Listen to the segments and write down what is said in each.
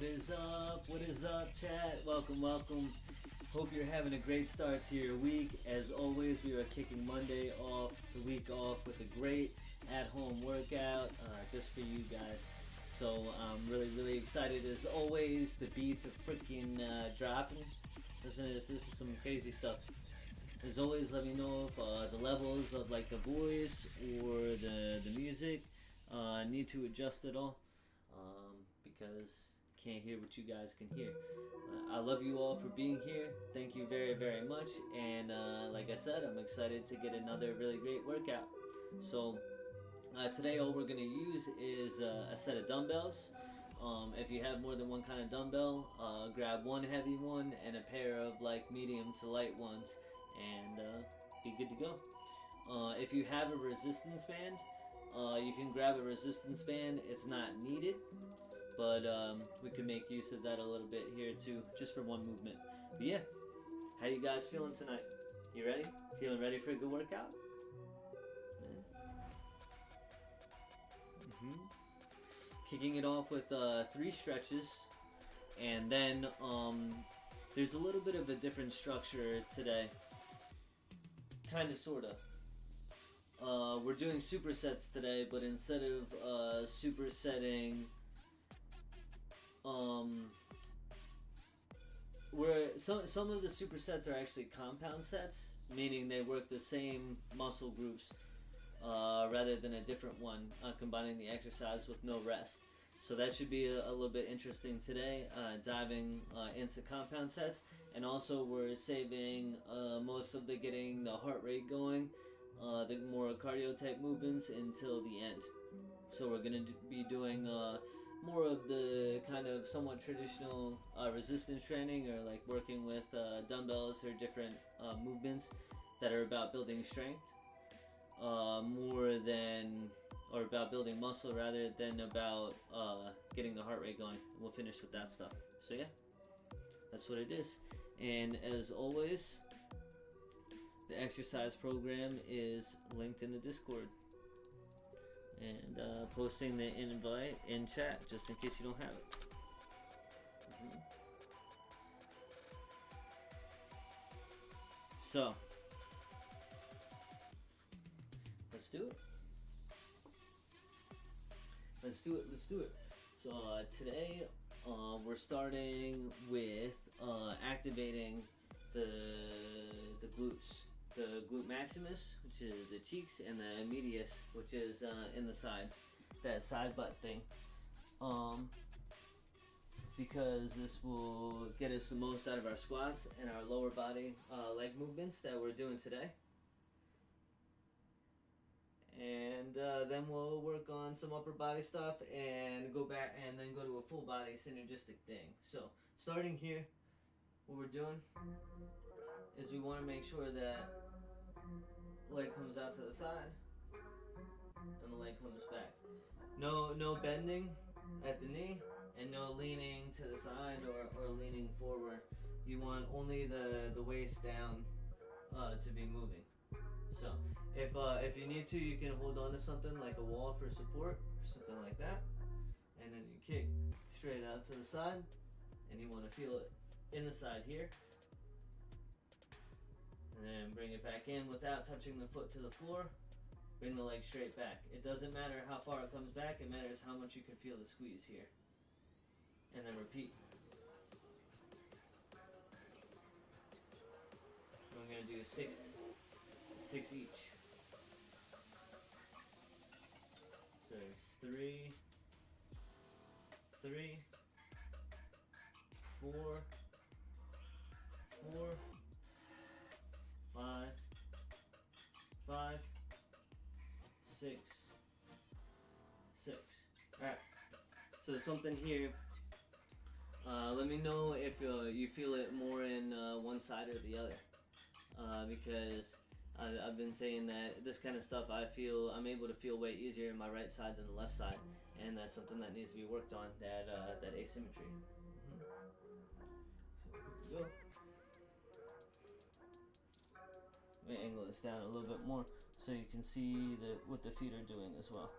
is up? What is up, chat? Welcome, welcome. Hope you're having a great start to your week. As always, we are kicking Monday off, the week off, with a great at-home workout just for you guys. So I'm really excited. As always, the beats are freaking dropping. Listen to this. This is some crazy stuff. As always, let me know if the levels of like the voice or the music need to adjust at all, because I can't hear what you guys can hear. I love you all for being here. Thank you very much. And like I said, I'm excited to get another really great workout. So today all we're going to use is a set of dumbbells. If you have more than one kind of dumbbell, grab one heavy one and a pair of like medium to light ones, and be good to go. If you have a resistance band, you can grab a resistance band. It's not needed, but we can make use of that a little bit here too, just for one movement. But yeah, how you guys feeling tonight? You ready? Feeling ready for a good workout? Kicking it off with 3 stretches, and then there's a little bit of a different structure today. Kinda, sorta. We're doing supersets today, but instead of supersetting, some of the supersets are actually compound sets, meaning they work the same muscle groups rather than a different one, combining the exercise with no rest. So that should be a little bit interesting today, diving into compound sets. And also we're saving most of the getting the heart rate going, the more cardio type movements, until the end. So we're going to be doing more of the kind of somewhat traditional resistance training, or like working with dumbbells or different movements that are about building strength, more than, or about building muscle rather than about getting the heart rate going. We'll finish with that stuff. So yeah, that's what it is. And as always, the exercise program is linked in the Discord, and posting the invite in chat just in case you don't have it. So let's do it. Let's do it. So today we're starting with activating the glutes. The glute maximus, which is the cheeks, and the medius, which is in the side, that side butt thing. Because this will get us the most out of our squats and our lower body leg movements that we're doing today. And then we'll work on some upper body stuff and go back, and then go to a full body synergistic thing. So starting here, what we're doing is we want to make sure that leg comes out to the side and the leg comes back. No bending at the knee, and no leaning to the side or leaning forward. You want only the waist down to be moving. So if you need to, you can hold on to something like a wall for support, or something like that, and then you kick straight out to the side, and you want to feel it in the side here, and then bring it back in without touching the foot to the floor. Bring the leg straight back. It doesn't matter how far it comes back, it matters how much you can feel the squeeze here. And then repeat. We're going to do 6 each. So it's 3, 4, 5, 6. Alright, so something here. Let me know if you feel it more in one side or the other, because I've been saying that this kind of stuff I'm able to feel way easier in my right side than the left side, and that's something that needs to be worked on, that asymmetry. So, go. Let me angle this down a little bit more so you can see what the feet are doing as well.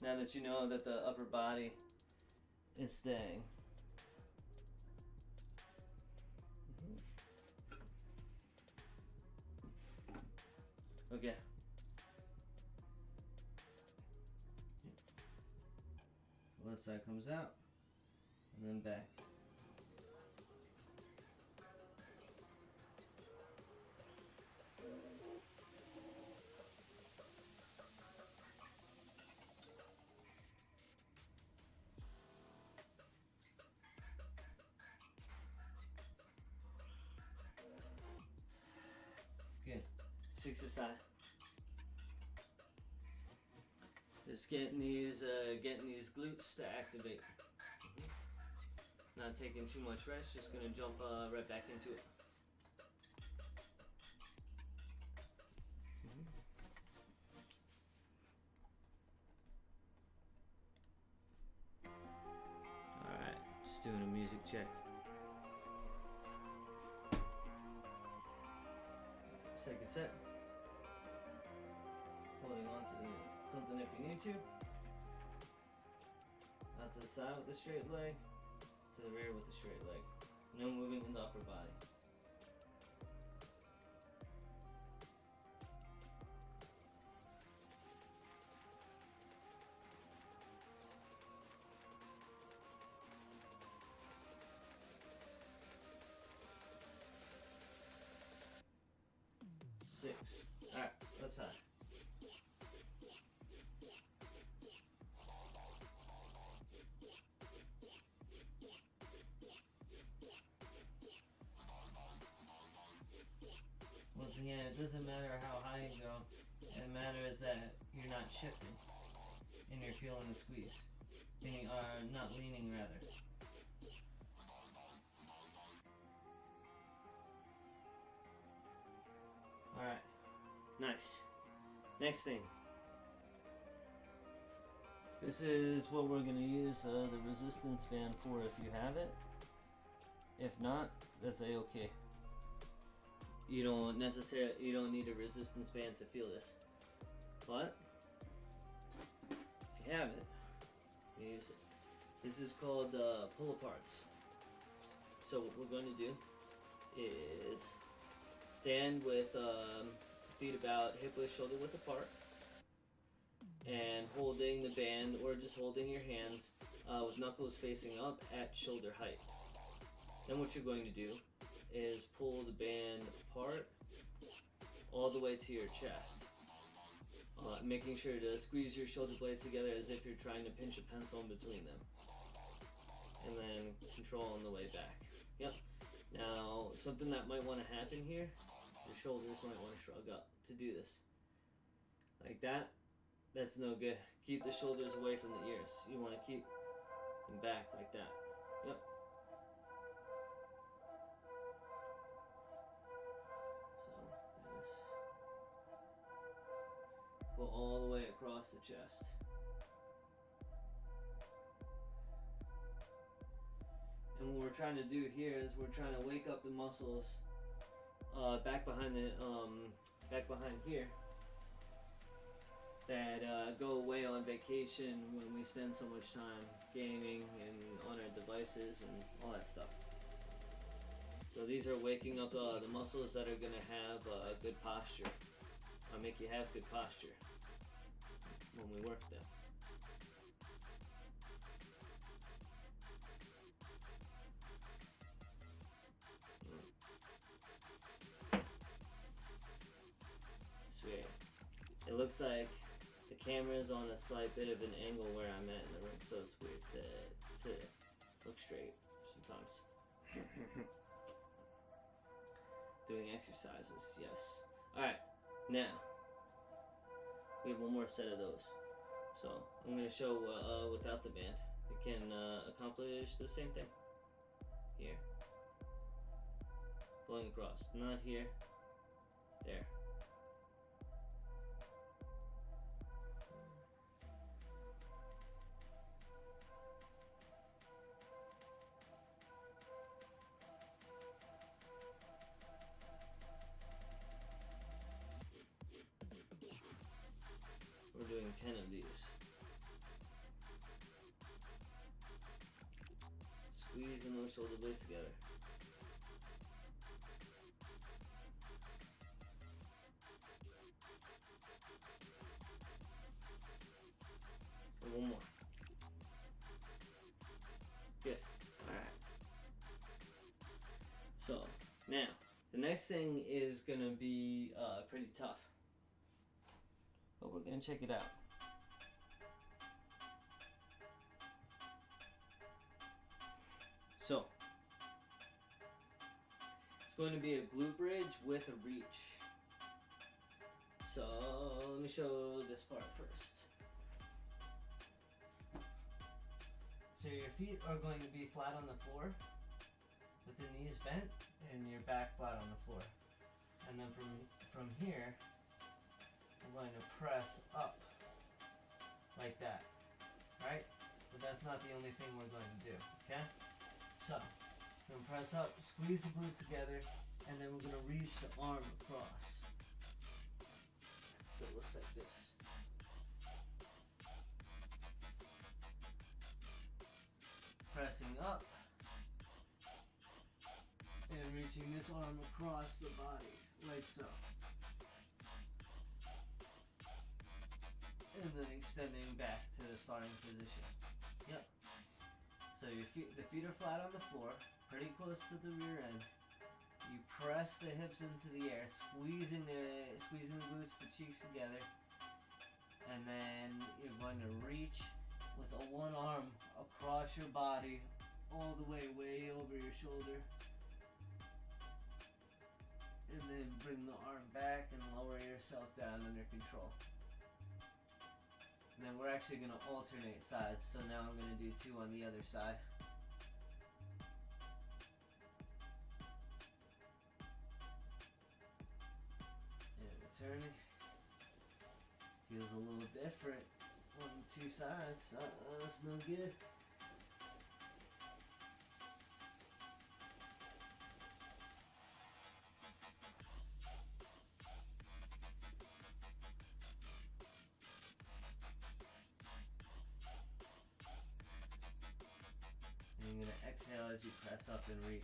Now that you know that the upper body is staying. Okay. Left side comes out, and then back. Good. 6 aside. Just getting these glutes to activate. Not taking too much rest. Just gonna jump right back into it. All right. Just doing a music check. Second set. Holding on to something if you need to. Out to the side with the straight leg. To the rear with the straight leg. No moving in the upper body. Six. Alright, left side. Once again, it doesn't matter how high you go. It matters that you're not shifting and you're feeling the squeeze. Meaning, not leaning rather. Alright, nice. Next thing. This is what we're going to use the resistance band for if you have it. If not, that's a-okay. You don't need a resistance band to feel this. But, if you have it, you use it. This is called pull-aparts. So what we're going to do is stand with feet about hip-width, shoulder-width apart, and holding the band, or just holding your hands with knuckles facing up at shoulder height. Then what you're going to do is pull the band apart all the way to your chest, making sure to squeeze your shoulder blades together as if you're trying to pinch a pencil in between them, and then control on the way back. Yep. Now, something that might want to happen here, your shoulders might want to shrug up to do this. Like that, that's no good. Keep the shoulders away from the ears. You want to keep them back like that. Yep. So, this. Go all the way across the chest. And what we're trying to do here is we're trying to wake up the muscles back behind here that go away on vacation when we spend so much time gaming and on our devices and all that stuff. So these are waking up the muscles that are going to have good posture. Make you have good posture when we work them. Sweet. It looks like the camera is on a slight bit of an angle where I'm at in the room, so it's weird to look straight sometimes. Doing exercises, yes. Alright, now we have one more set of those. So I'm going to show without the band. You can accomplish the same thing. Here. Pulling across. Not here. There. We're doing 10 of these. squeezing those shoulder blades together. And one more. Good. Alright. So, now, the next thing is going to be pretty tough. But we're going to check it out. So, it's going to be a glute bridge with a reach. So, let me show this part first. So your feet are going to be flat on the floor, with the knees bent, and your back flat on the floor. And then from here, we're going to press up, like that, right? But that's not the only thing we're going to do, okay? So, we're going to press up, squeeze the glutes together, and then we're going to reach the arm across. So it looks like this. Pressing up and reaching this arm across the body, like so. And then extending back to the starting position. Yep. So your feet, the feet are flat on the floor, pretty close to the rear end. You press the hips into the air, squeezing the glutes, the cheeks together, and then you're going to reach with a one arm across your body, all the way over your shoulder. And then bring the arm back and lower yourself down under control. And then we're actually going to alternate sides. So now I'm going to do two on the other side. And returning. Feels a little different on two sides. That's no good. And you're going to exhale as you press up and reach.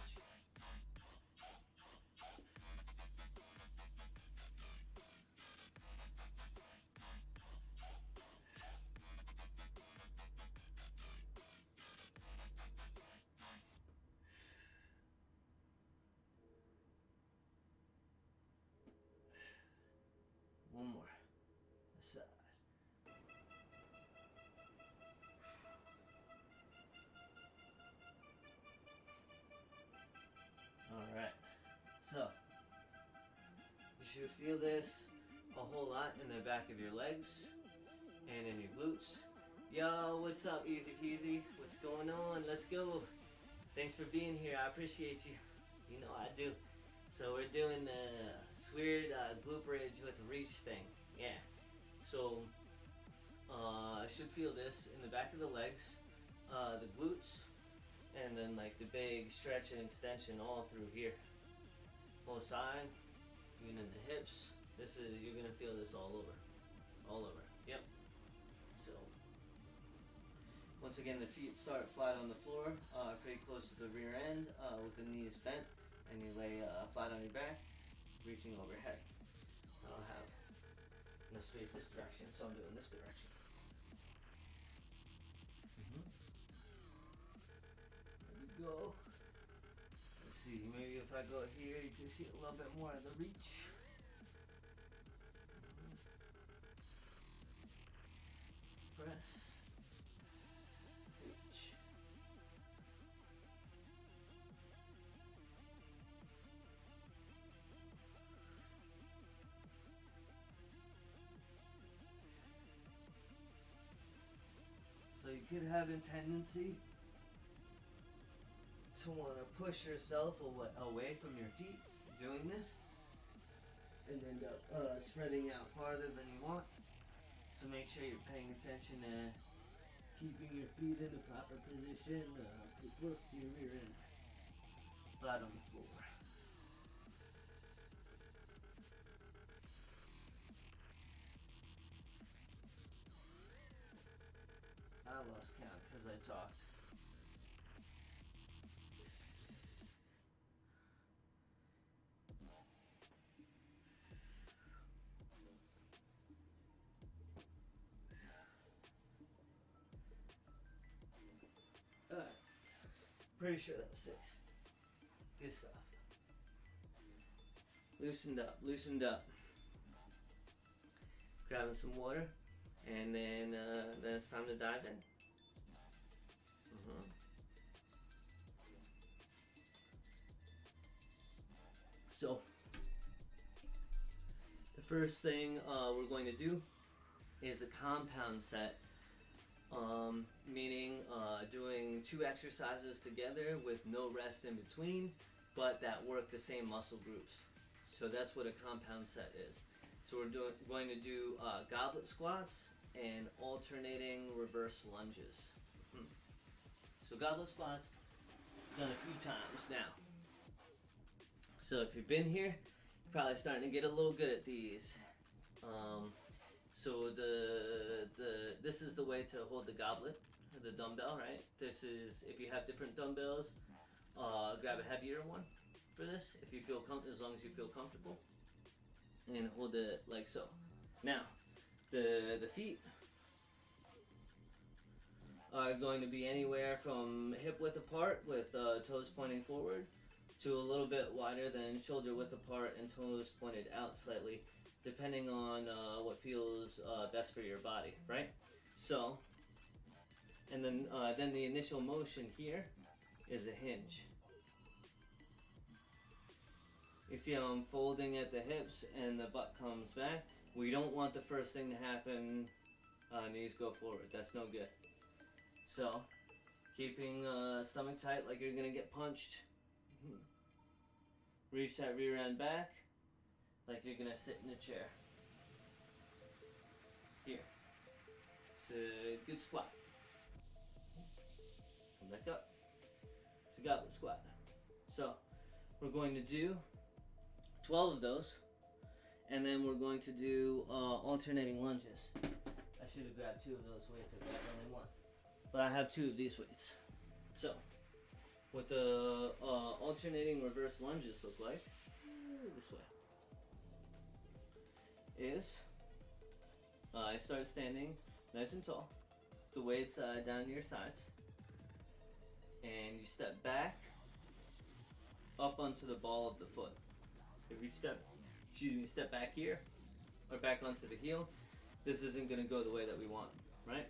One more. Aside. Alright. So, you should feel this a whole lot in the back of your legs and in your glutes. Yo, what's up, easy peasy? What's going on? Let's go. Thanks for being here. I appreciate you. You know I do. So we're doing the weird glute bridge with the reach thing. Yeah. So I should feel this in the back of the legs, the glutes, and then like the big stretch and extension all through here. Whole side, even in the hips. You're gonna feel this all over. Yep. So once again, the feet start flat on the floor, pretty close to the rear end, with the knees bent. And you lay flat on your back, reaching overhead. I don't have no space this direction, so I'm doing this direction. There we go. Let's see, maybe if I go here, you can see a little bit more of the reach. Press. Reach. So you could have a tendency to want to push yourself away from your feet doing this and end up spreading out farther than you want. So make sure you're paying attention to keeping your feet in the proper position, pretty close to your rear end, flat on the floor. I lost count because I talked. pretty sure that was 6. Good stuff. Loosened up, loosened up. Grabbing some water, and then it's time to dive in. So, the first thing we're going to do is a compound set, meaning doing 2 exercises together with no rest in between, but that work the same muscle groups. So that's what a compound set is. So we're going to do goblet squats and alternating reverse lunges. So goblet squats, done a few times now. So if you've been here, you're probably starting to get a little good at these. So this is the way to hold the goblet, or the dumbbell, right? This is, if you have different dumbbells, grab a heavier one for this, if you feel as long as you feel comfortable, and hold it like so. Now, the feet are going to be anywhere from hip width apart with toes pointing forward to a little bit wider than shoulder width apart and toes pointed out slightly, depending on what feels best for your body, right? So, and then the initial motion here is a hinge. You see how I'm folding at the hips and the butt comes back? We don't want the first thing to happen, knees go forward. That's no good. So, keeping stomach tight like you're gonna get punched. Reach that rear end back like you're gonna sit in a chair. Here. It's a good squat. Come back up. It's a goblet squat. So, we're going to do 12 of those, and then we're going to do alternating lunges. I should have grabbed 2 of those weights. I grabbed only 1, but I have 2 of these weights. So, what the alternating reverse lunges look like, this way, is I start standing nice and tall, the weights down to your sides, and you step back up onto the ball of the foot. If you step back here, or back onto the heel, this isn't going to go the way that we want, right?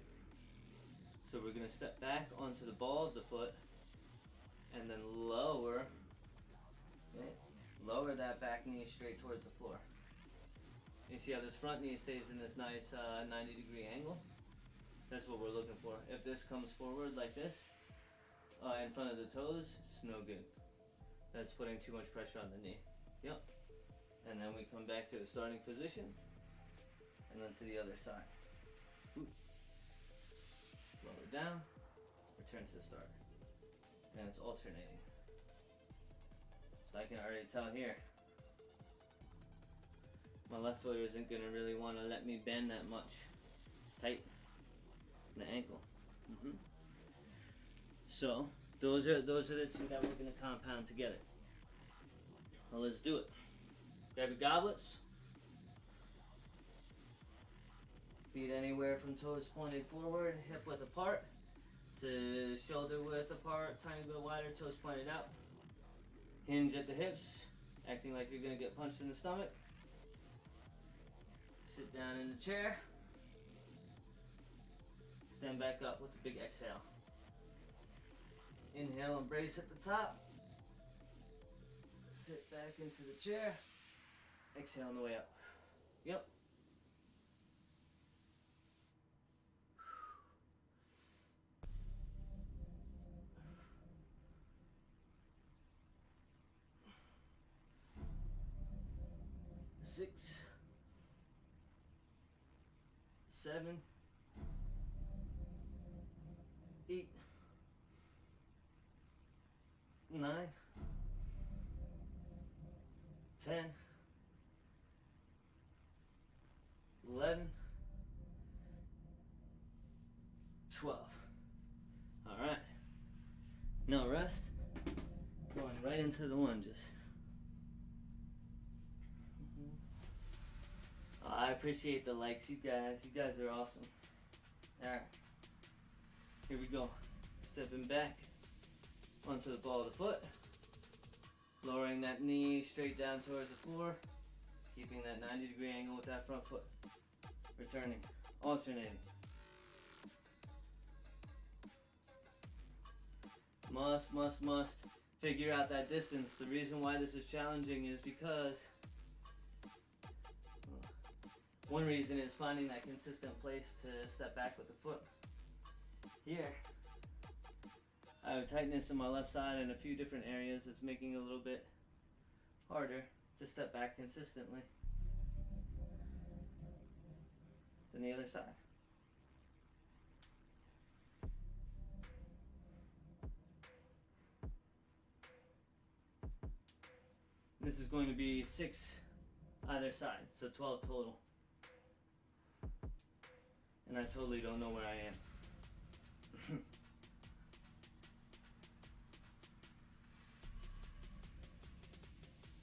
So we're going to step back onto the ball of the foot, and then lower that back knee straight towards the floor. You see how this front knee stays in this nice 90-degree angle? That's what we're looking for. If this comes forward like this, in front of the toes, it's no good. That's putting too much pressure on the knee. Yep. And then we come back to the starting position, and then to the other side. Ooh. Lower down, return to the start. And it's alternating. So I can already tell here, my left foot isn't going to really want to let me bend that much. It's tight in the ankle. So those are the 2 that we're going to compound together. Well, let's do it. Grab your goblets. Feet anywhere from toes pointed forward, hip width apart to shoulder width apart, tiny bit wider, toes pointed out. Hinge at the hips, acting like you're going to get punched in the stomach. Sit down in the chair. Stand back up with a big exhale. Inhale, embrace at the top. Sit back into the chair. Exhale on the way up. Yep. Six, 7, 8, 9, 10, 11, 12. All right. No rest. Going right into the lunges. I appreciate the likes, you guys. You guys are awesome. All right. Here we go. Stepping back. onto the ball of the foot. Lowering that knee straight down towards the floor. Keeping that 90-degree angle with that front foot. Returning, alternating. Must figure out that distance. The reason why this is challenging is because one reason is finding that consistent place to step back with the foot. Here, I have tightness in my left side in a few different areas that's making it a little bit harder to step back consistently than the other side. This is going to be 6 either side, so 12 total. And I totally don't know where I am.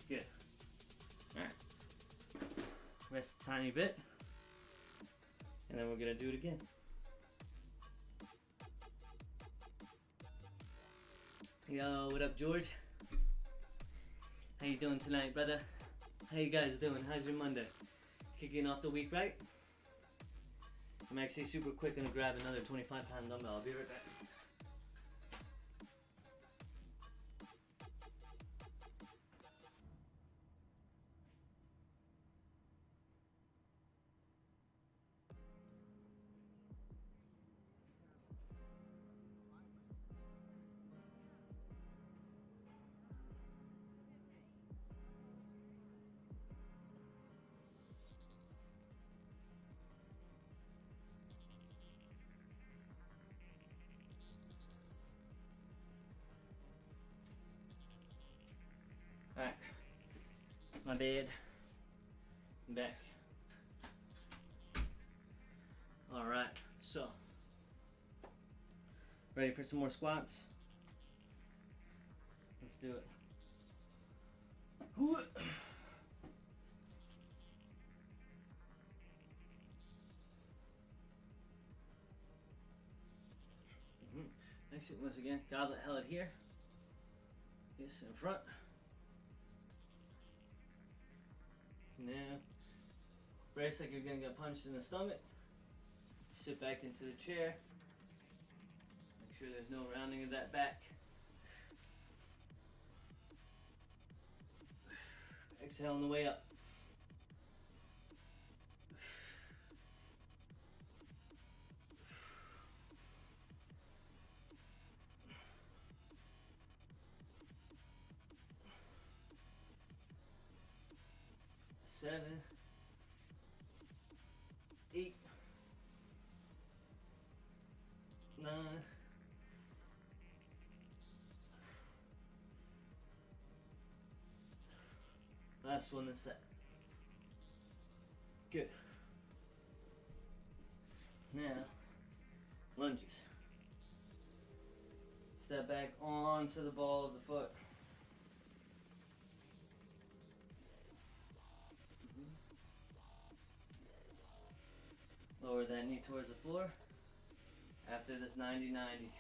Good. Alright. Rest a tiny bit. And then we're going to do it again. Yo, what up, George? How you doing tonight, brother? How you guys doing? How's your Monday? Kicking off the week, right? I'm actually super quick gonna grab another 25-pound dumbbell. I'll be right back. Alright, my bad. I'm back. Alright, so ready for some more squats? Let's do it. Next, once again, goblet held here. This in front. Now, brace like you're gonna get punched in the stomach. Sit back into the chair. Make sure there's no rounding of that back. Exhale on the way up. Seven, 8, 9, 10. Last one is set. Good. Now, lunges. Step back onto the ball of the foot. Lower that knee towards the floor after this 90-90.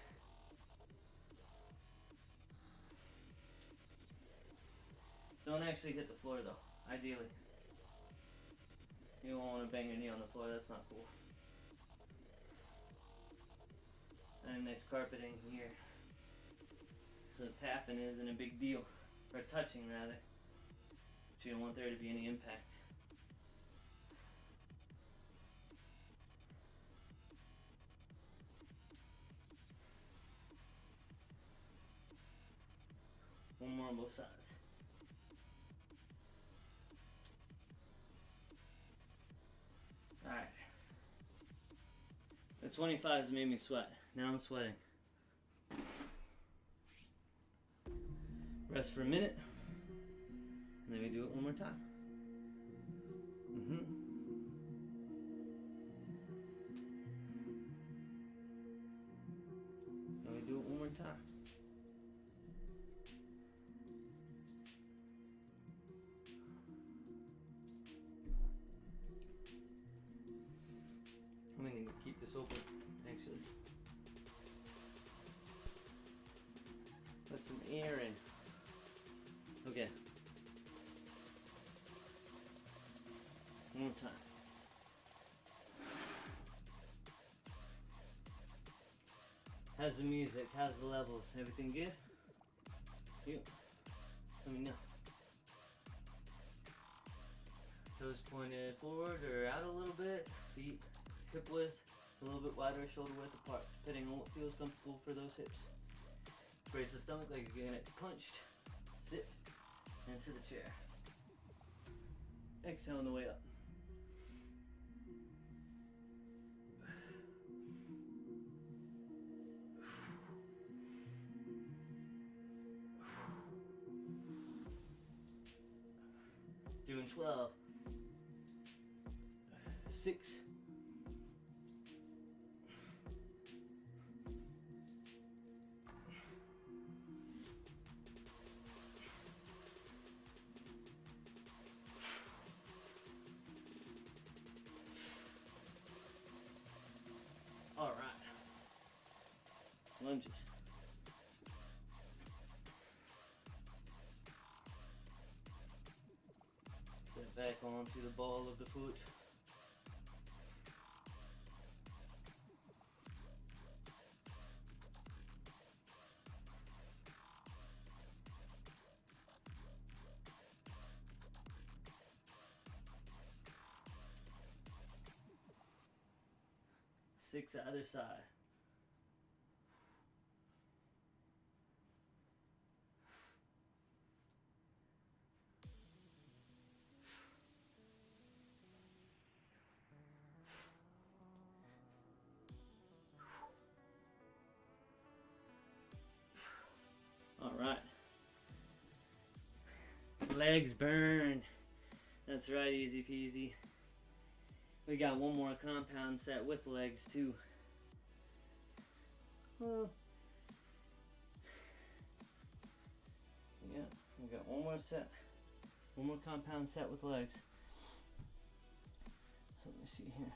Don't actually hit the floor though, ideally. You don't want to bang your knee on the floor, that's not cool. And nice carpeting here. So tapping isn't a big deal, or touching rather. But you don't want there to be any impact. One more on both sides. Alright. The 25s made me sweat. Now I'm sweating. Rest for a minute. And then we do it one more time. And we do it one more time. I'm going to keep this open, actually. Put some air in. Okay. One more time. How's the music? How's the levels? Everything good? You? Let me know. Toes pointed forward or out a little bit. Feet hip width, a little bit wider, shoulder width apart, depending on what feels comfortable for those hips. Brace the stomach like you're gonna get punched. Sit into the chair. Exhale on the way up. Doing 12. 6. 'Alright. Lunges. Set back onto the ball of the foot. Six either side. All right. Legs burn. That's right, easy peasy. We got one more compound set with legs too. Well, yeah, we got one more set. One more compound set with legs. So let me see here.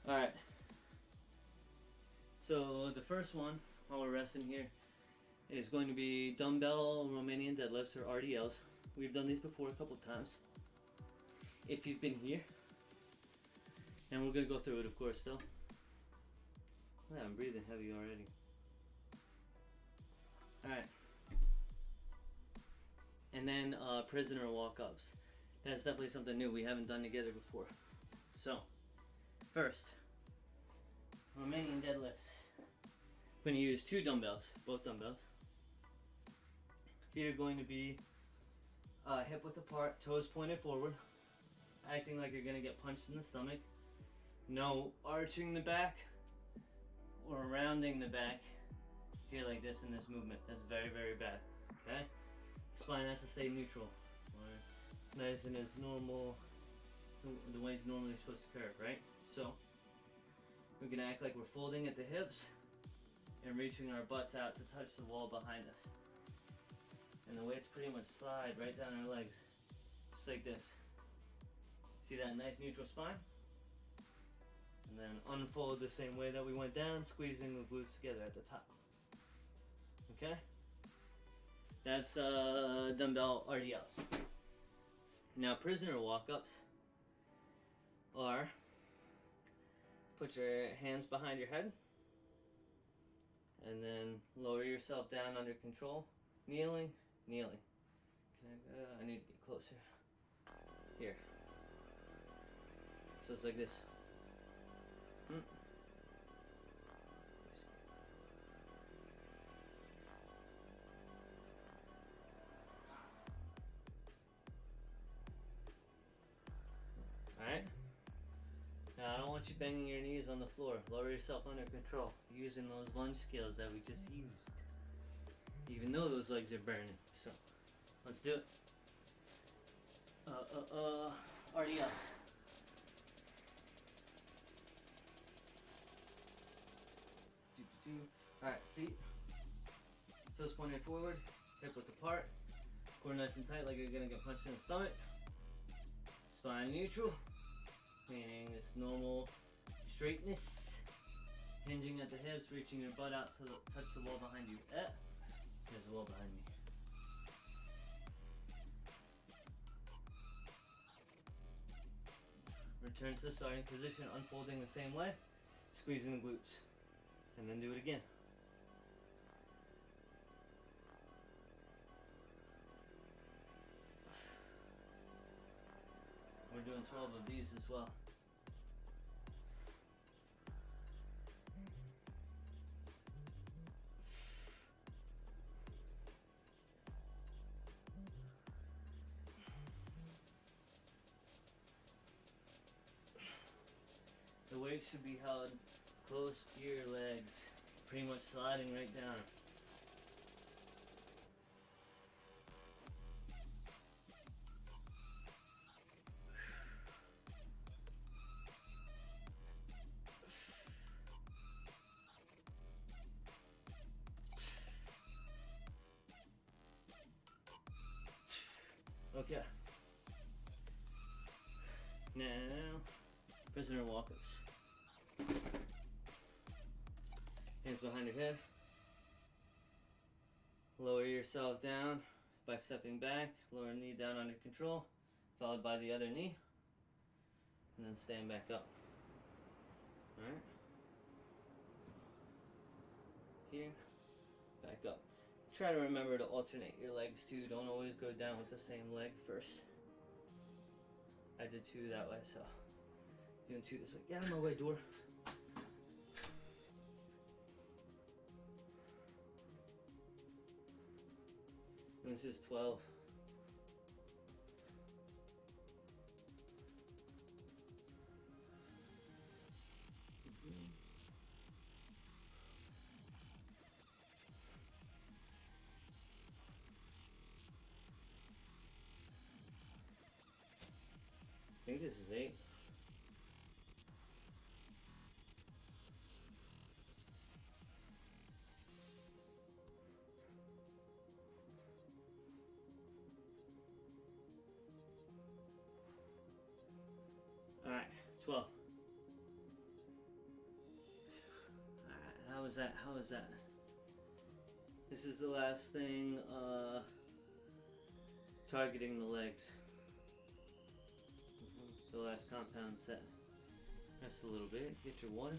Alright. So the first one, while we're resting here, is going to be dumbbell Romanian deadlifts, or Rdls. We've done these before a couple times. If you've been here, and we're gonna go through it, of course, still. Yeah, I'm breathing heavy already. Alright. And then prisoner walk-ups. That's definitely something new we haven't done together before. So, first, Romanian deadlifts. We're gonna use 2 dumbbells, both dumbbells. Feet are going to be hip width apart, toes pointed forward, acting like you're gonna get punched in the stomach. No arching the back or rounding the back here like this in this movement. That's very, very bad. Okay? Spine has to stay neutral, or nice and as normal, the way it's normally supposed to curve, right? So we're gonna act like we're folding at the hips and reaching our butts out to touch the wall behind us. And the weights pretty much slide right down our legs, just like this. See that nice neutral spine? And then unfold the same way that we went down, squeezing the glutes together at the top. Okay? That's dumbbell Rdls. Now prisoner walk-ups are, put your hands behind your head, and then lower yourself down under control, kneeling. Kneeling. I need to get closer. Here. So it's like this. Alright? Now I don't want you banging your knees on the floor. Lower yourself under control, using those lunge skills that we just used. Even though those legs are burning. So, let's do it. Rdls. Alright, feet. Toes pointed forward, hip width apart. Core nice and tight like you're gonna get punched in the stomach. Spine neutral, meaning this normal straightness. Hinging at the hips, reaching your butt out to touch the wall behind you. There's a wall behind me. Return to the starting position, unfolding the same way, squeezing the glutes, and then do it again. We're doing 12 of these as well. The weight should be held close to your legs, pretty much sliding right down. Okay. Now, prisoner walk-ups. Hands behind your head. Lower yourself down by stepping back. Lower knee down under control, followed by the other knee. And then stand back up. Alright? Here, back up. Try to remember to alternate your legs too. Don't always go down with the same leg first. I did 2 that way, so doing 2 this way. Get out of my way, door. And this is 12. I think this is 8. Alright, 12. Alright, how was that? How was that? This is the last thing, targeting the legs. The last compound set. Rest a little bit, get your water.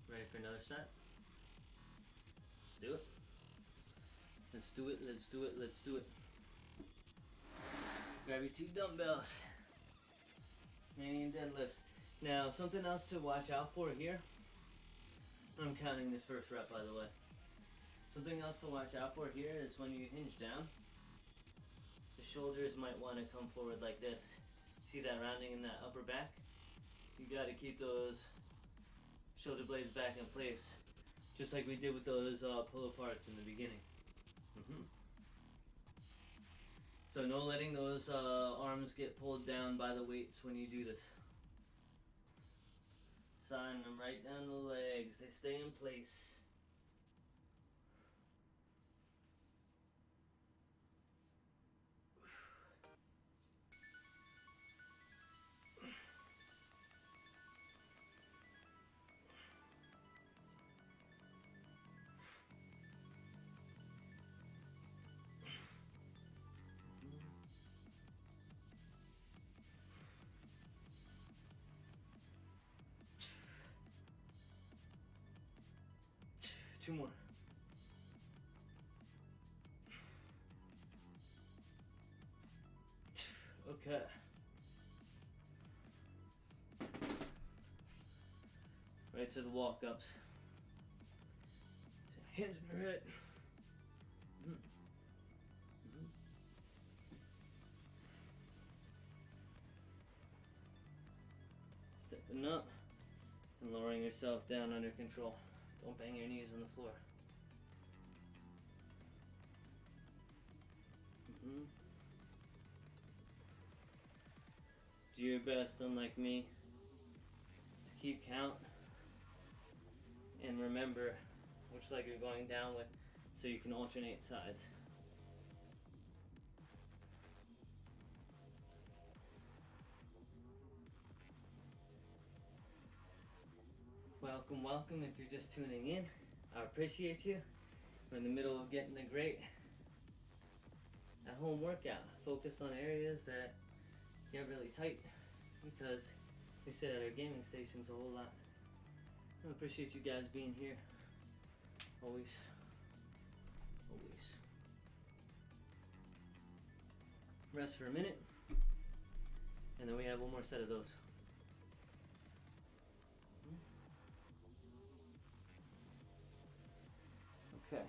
Ready for another set? Let's do it. Let's do it, let's do it, let's do it. Grab your 2 dumbbells. Romanian Deadlifts. Now, something else to watch out for here. I'm counting this first rep, by the way. Something else to watch out for here is when you hinge down, the shoulders might want to come forward like this. See that rounding in that upper back? You got to keep those shoulder blades back in place, just like we did with those pull aparts in the beginning. So no letting those arms get pulled down by the weights when you do this. Sign them right down the legs. They stay in place. Two more. Okay. Right to the walk-ups. Hands in your head. Stepping up and lowering yourself down under control. Don't bang your knees on the floor. Do your best, unlike me, to keep count and remember which leg you're going down with. so you can alternate sides. Welcome, welcome. If you're just tuning in, I appreciate you. We're in the middle of getting a great at-home workout, focused on areas that get really tight because we sit at our gaming stations a whole lot. I appreciate you guys being here. Always. Always. Rest for a minute, and then we have one more set of those. Okay.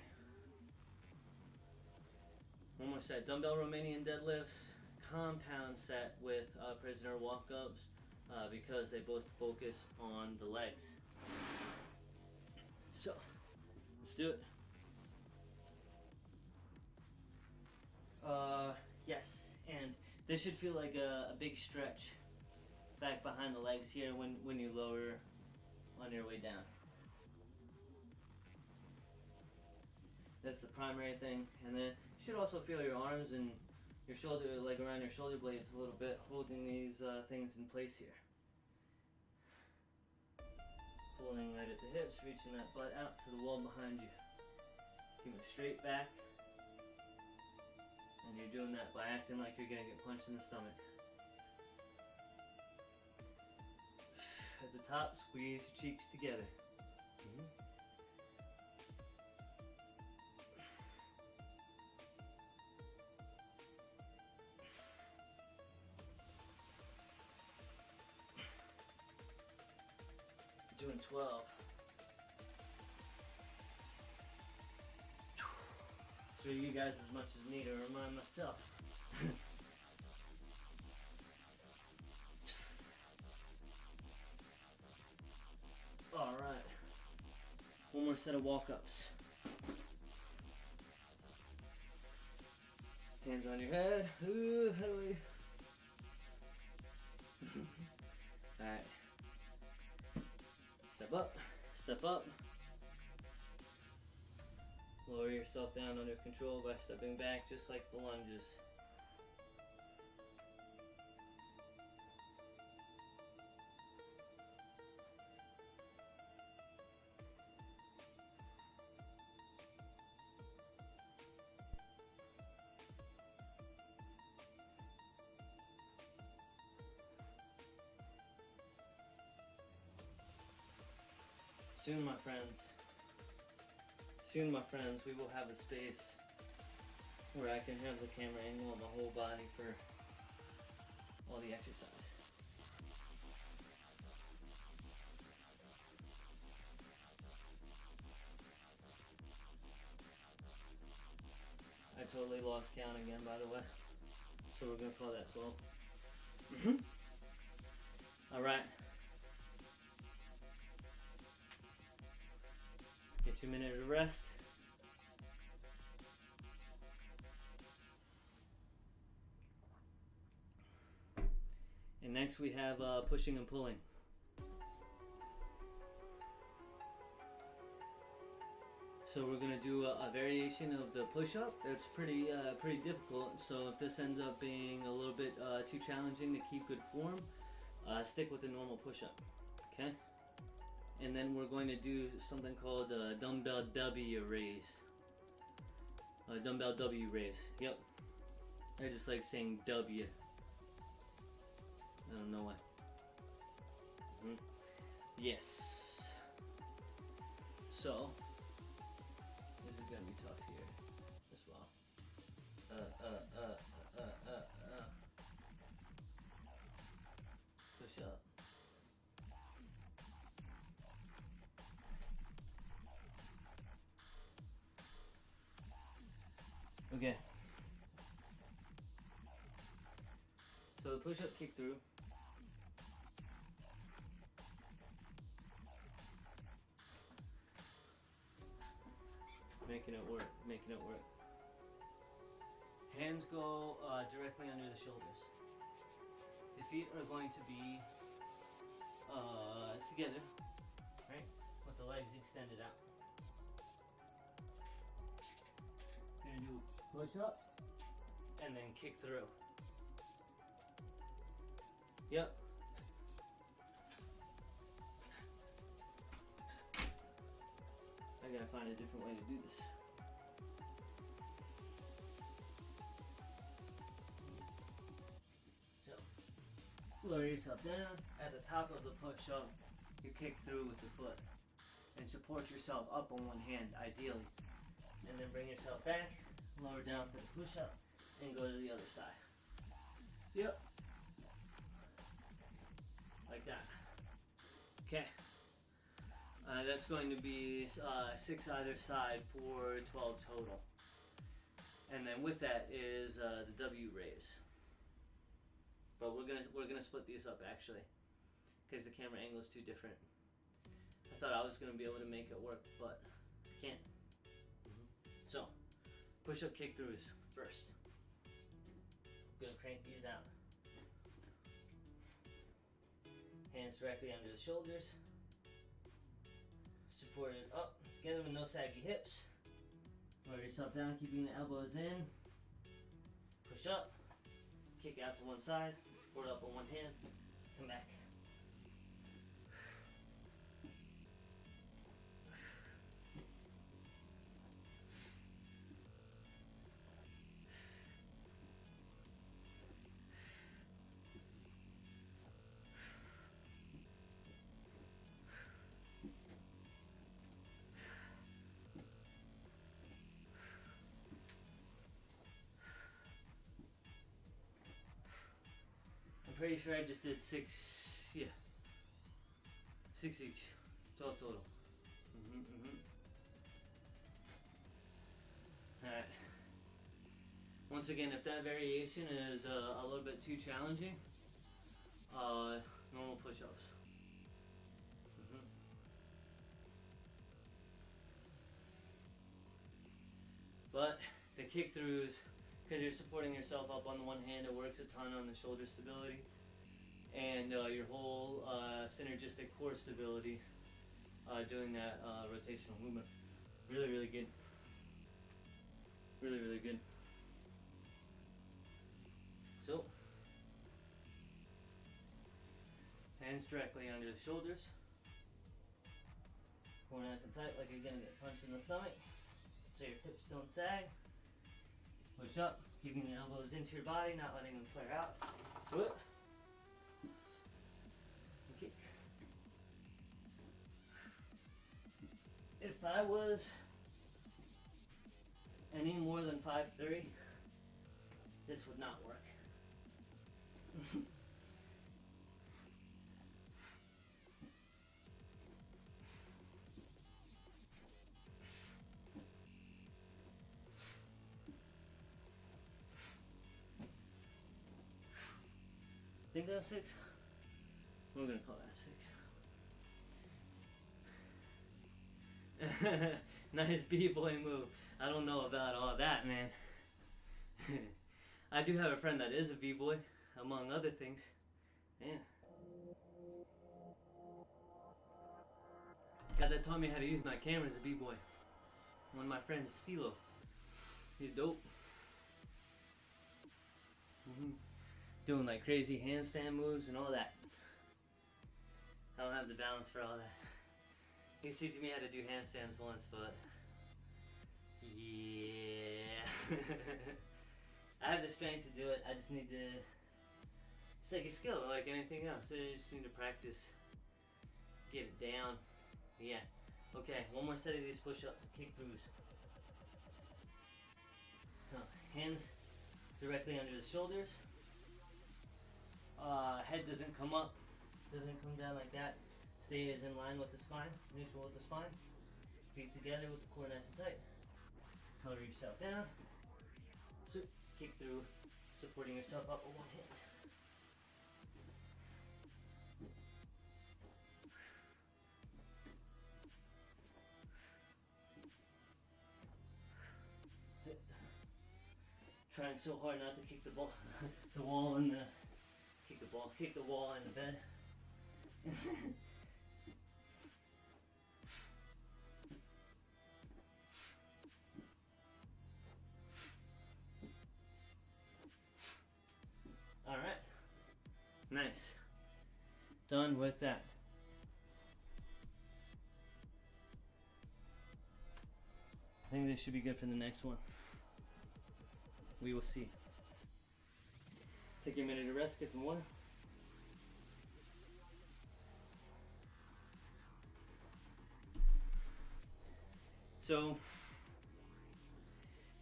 One more set. Dumbbell Romanian Deadlifts, compound set with prisoner walk-ups because they both focus on the legs. So, let's do it. Yes, and this should feel like a big stretch back behind the legs here when you lower on your way down. That's the primary thing, and then you should also feel your arms and your shoulder, like around your shoulder blades a little bit, holding these things in place here. Pulling right at the hips, reaching that butt out to the wall behind you. Keep it straight back. And you're doing that by acting like you're gonna get punched in the stomach. At the top, squeeze your cheeks together. Doing 12. For you guys as much as me to remind myself. Alright. One more set of walk-ups. Hands on your head. Ooh, how do we? Alright. Step up. Step up. Lower yourself down under control by stepping back just like the lunges. Soon, my friends. Soon, my friends, we will have a space where I can have the camera angle on the whole body for all the exercise. I totally lost count again, by the way. So we're going to call that 12. Alright. Get your minute of rest. And next we have pushing and pulling. So we're gonna do a variation of the push-up. That's pretty difficult. So if this ends up being a little bit too challenging to keep good form, stick with the normal push-up. Okay. And then we're going to do something called a dumbbell W raise. Dumbbell W raise. Yep. I just like saying W. I don't know why. Yes. So this is gonna be tough here as well. Push up. Okay. So the push-up kick through. Making it work, making it work. Hands go directly under the shoulders. The feet are going to be together, right? With the legs extended out. and do push up and then kick through. Yep. I gotta find a different way to do this. So, lower yourself down. At the top of the push-up, you kick through with the foot. And support yourself up on one hand, ideally. And then bring yourself back, lower down for the push-up, and go to the other side. Yep. Like that. Okay. That's going to be 6 either side for 12 total. And then with that is the W raise. But we're gonna split these up actually, because the camera angle is too different. I thought I was gonna be able to make it work, but I can't. So, push-up kick throughs first. I'm gonna crank these out. Hands directly under the shoulders. Support it up together with no saggy hips. Lower yourself down, keeping the elbows in. Push up. Kick out to one side. Support up on one hand. Come back. Pretty sure I just did 6, yeah, 6 each, 12 total. Alright. Once again, if that variation is a little bit too challenging, normal push-ups. But the kick-throughs, because you're supporting yourself up on the one hand, it works a ton on the shoulder stability and your whole synergistic core stability doing that rotational movement. Really, really good. Really, really good. So, hands directly under the shoulders. Core nice and tight like you're gonna get punched in the stomach, so your hips don't sag. Push up, keeping the elbows into your body, not letting them flare out. Good. Kick. If I was any more than 5'3", this would not work. Think that was 6? We're gonna call that 6. Nice b-boy move. I don't know about all that, man. I do have a friend that is a b-boy, among other things. Yeah. Guy that taught me how to use my camera as a b-boy. One of my friends, Stilo. He's dope. Doing like crazy handstand moves and all that. I don't have the balance for all that. He's teaching me how to do handstands once, but yeah. I have the strength to do it. I just need to. It's like a skill, like anything else. I just need to practice, get it down. Yeah. Okay, one more set of these push-up kick throughs. So hands directly under the shoulders. Head doesn't come up, doesn't come down like that. Stays in line with the spine, neutral with the spine. Feet together with the core nice and tight. Color yourself down. So kick through, supporting yourself up with one hand. Trying so hard not to kick the ball, the wall in the. Kick the wall in the bed. Nice. Done with that. I think this should be good for the next one. We will see. Take a minute to rest, get some water. So,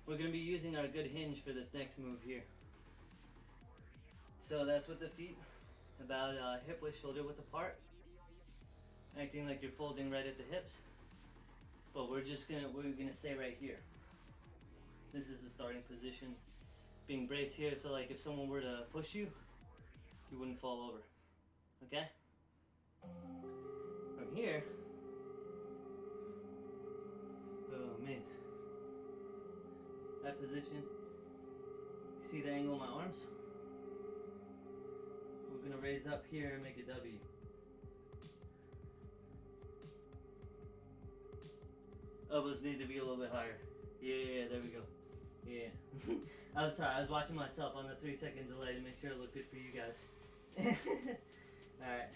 we're going to be using our good hinge for this next move here. So that's with the feet about hip width, shoulder width apart, acting like you're folding right at the hips. But we're gonna stay right here. This is the starting position, being braced here. So like if someone were to push you, you wouldn't fall over. Okay. From here. Oh man. That position. See the angle of my arms? We're gonna raise up here and make a W. Elbows need to be a little bit higher. Yeah, there we go. Yeah. I'm sorry, I was watching myself on the 3-second delay to make sure it looked good for you guys. Alright.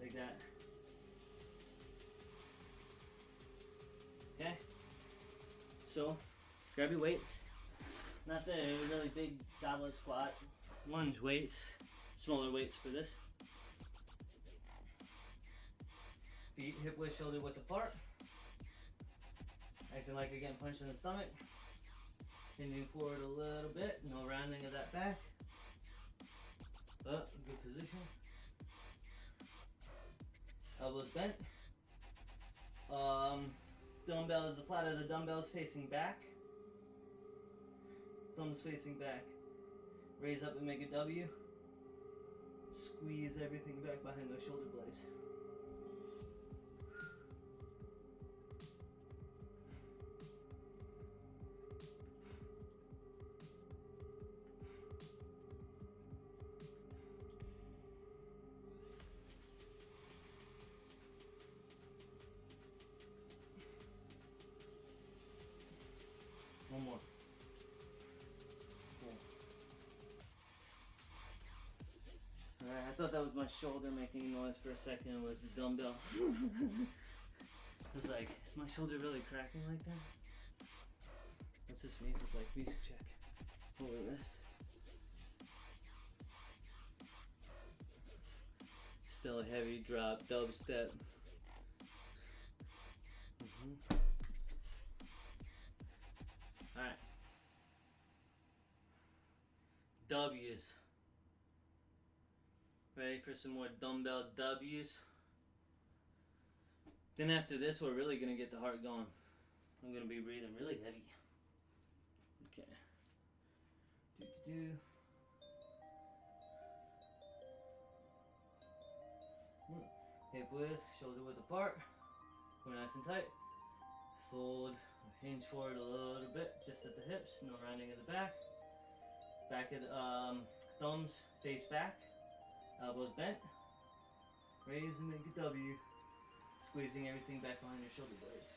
Like that. Okay. So, grab your weights. Not the really big goblet squat. Lunge weights. Smaller weights for this. Feet hip width, shoulder width apart. Acting like you're getting punched in the stomach. Hinging forward a little bit. No rounding of that back. But good position. Elbows bent. Dumbbell is the flat of the dumbbells facing back. Thumbs facing back. Raise up and make a W. Squeeze everything back behind those shoulder blades. One more. Alright, I thought that was my shoulder making noise for a second. It was the dumbbell. I was like, is my shoulder really cracking like that? What's this music like? Music check. Hold the wrist. Still a heavy drop, dubstep. Alright. W's. Ready for some more dumbbell W's? Then after this, we're really going to get the heart going. I'm going to be breathing really heavy. Okay. Hip width, shoulder width apart. We're nice and tight. Fold, hinge forward a little bit, just at the hips. No rounding of the back. Back of the thumbs face back. Elbows bent. Raise and make a W. Squeezing everything back behind your shoulder blades.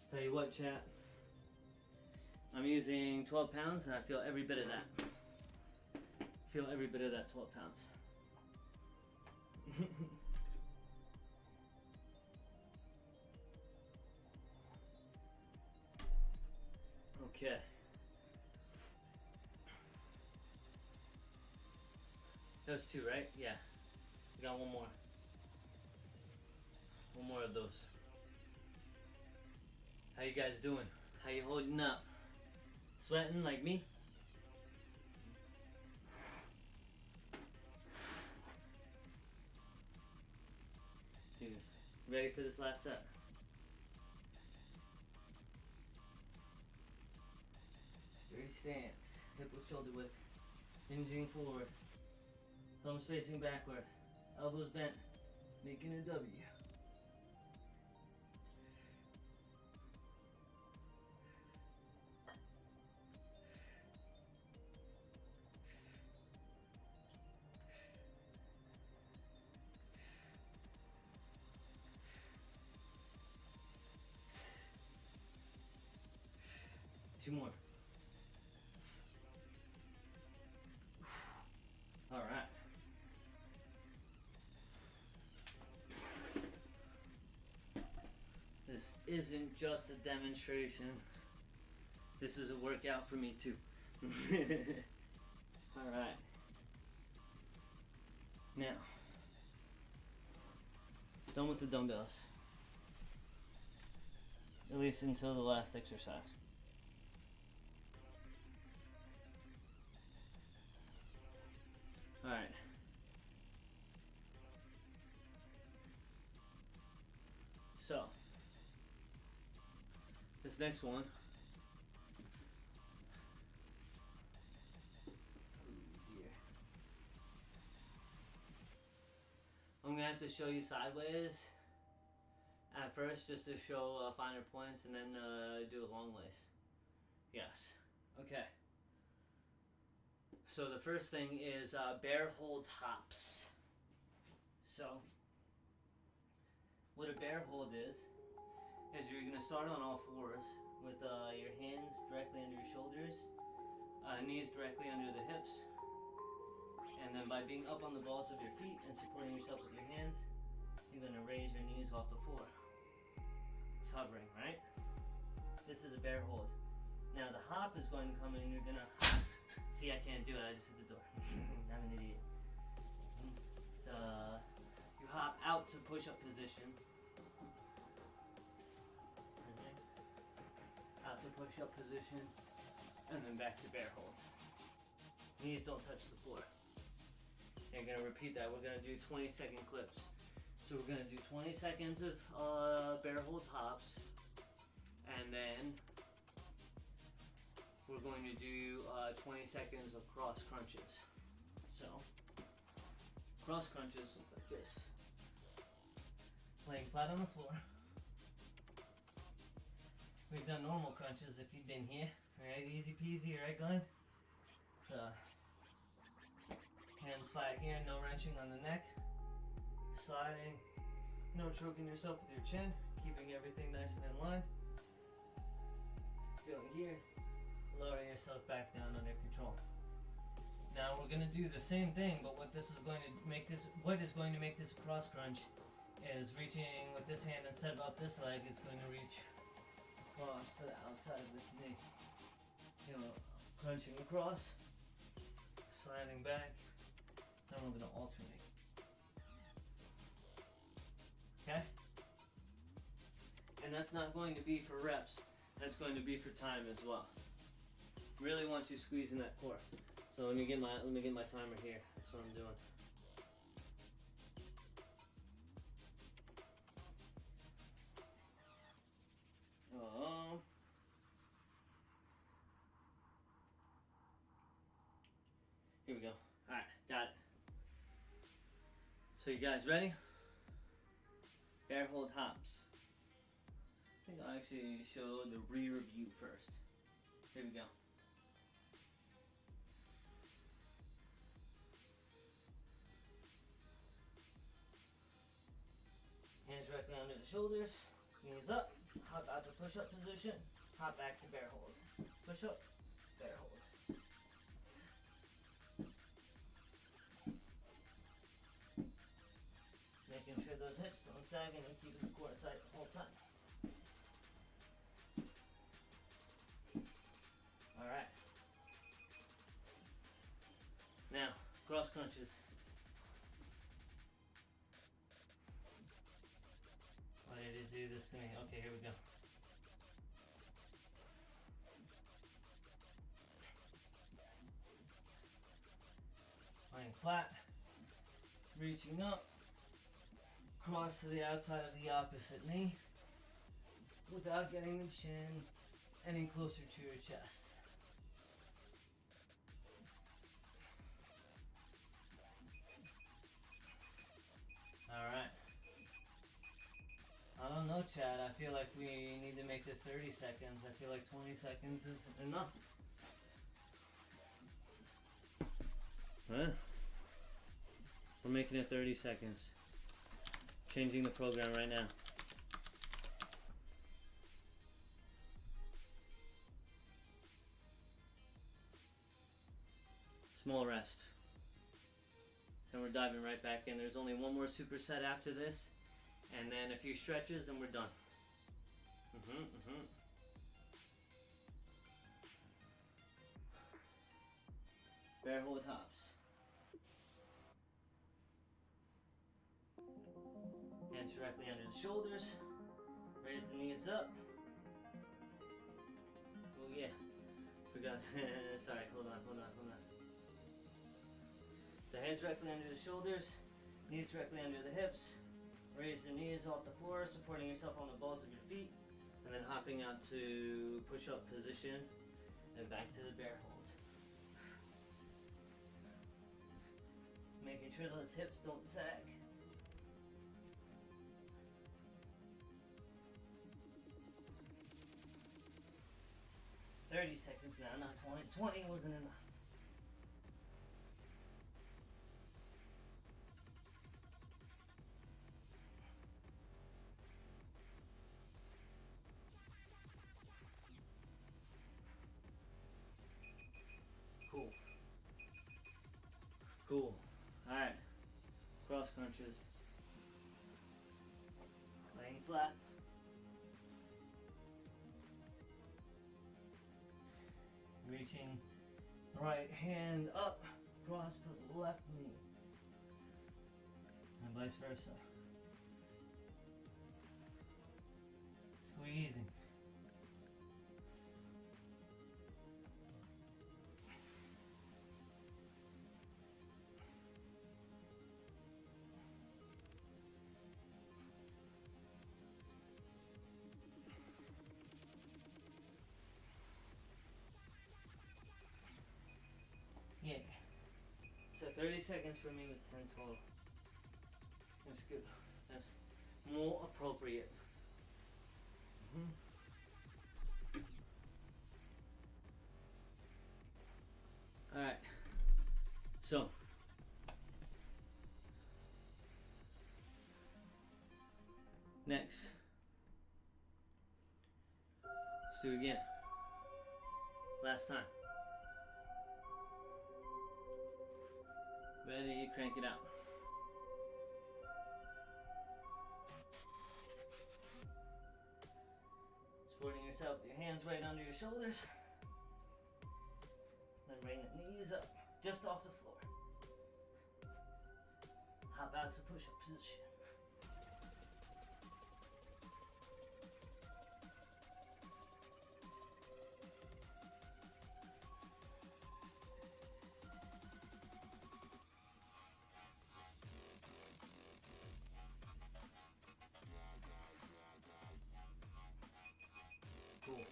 Tell you what, chat, I'm using 12 pounds and I feel every bit of that. Feel every bit of that 12 pounds. Okay. Those two, right? Yeah. We got one more. One more of those. How you guys doing? How you holding up? Sweating like me? Dude, ready for this last set? Straight stance, hip with shoulder width, hinging forward, thumbs facing backward, elbows bent, making a W. 2 more. All right. This isn't just a demonstration. This is a workout for me too. All right. Now, done with the dumbbells. At least until the last exercise. All right. So, this next one, I'm gonna have to show you sideways at first, just to show finer points, and then do it long ways. Yes. Okay. So the first thing is bear hold hops. So what a bear hold is you're gonna start on all fours with your hands directly under your shoulders, knees directly under the hips, and then by being up on the balls of your feet and supporting yourself with your hands, you're gonna raise your knees off the floor. It's hovering, right? This is a bear hold. Now the hop is going to come in, you're gonna see, I can't do it, I just hit the door. I'm an idiot. You hop out to push-up position. Out to push-up position, and then back to bear hold. Knees don't touch the floor. And you're gonna repeat that. We're gonna do 20-second clips. So we're gonna do 20 seconds of bear hold hops, and then we're going to do 20 seconds of cross crunches. So, cross crunches look like this. Laying flat on the floor. We've done normal crunches if you've been here. Alright, easy peasy, right Glenn? So, hands flat here, no wrenching on the neck. Sliding, no choking yourself with your chin, keeping everything nice and in line. Feeling here. Lower yourself back down under control. Now we're going to do the same thing, but what is going to make this cross crunch is reaching with this hand instead of up this leg. It's going to reach across to the outside of this knee. You know, crunching across, sliding back, then we're going to alternate. Okay? And that's not going to be for reps. That's going to be for time as well. Really want you squeezing that core. So let me get my timer here. That's what I'm doing. Here we go. Alright, got it. So you guys ready? Bear hold hops. I think I'll actually show the rear view first. Here we go. Hands directly under the shoulders, knees up, hop out to push-up position, hop back to bear hold. Push up, bear hold. Making sure those hips don't sag and keeping the core tight the whole time. Alright. Now, cross crunches. Why did it do this to me? Okay, here we go. Lying flat, reaching up, cross to the outside of the opposite knee without getting the chin any closer to your chest. Alright. I don't know, Chad. I feel like we need to make this 30 seconds. I feel like 20 seconds is enough. Huh? We're making it 30 seconds. Changing the program right now. Small rest. And we're diving right back in. There's only one more superset after this, and then a few stretches and we're done. Barefoot hops. Hands directly under the shoulders. Raise the knees up. Oh yeah, forgot. Sorry, hold on. The hands directly under the shoulders, knees directly under the hips. Raise the knees off the floor, supporting yourself on the balls of your feet, and then hopping out to push-up position and back to the bear hold. Making sure those hips don't sag. "30 seconds now, not 20. 20 wasn't enough. Cool. Alright. Cross crunches. Laying flat. Reaching the right hand up across to the left knee. And vice versa. Squeezing. Yeah. So 30 seconds for me was 10 total. That's good. That's more appropriate. Alright. So next. Let's do it again. Last time. Ready, crank it out. Supporting yourself with your hands right under your shoulders. Then bring the knees up, just off the floor. Hop out to push-up position. Cool.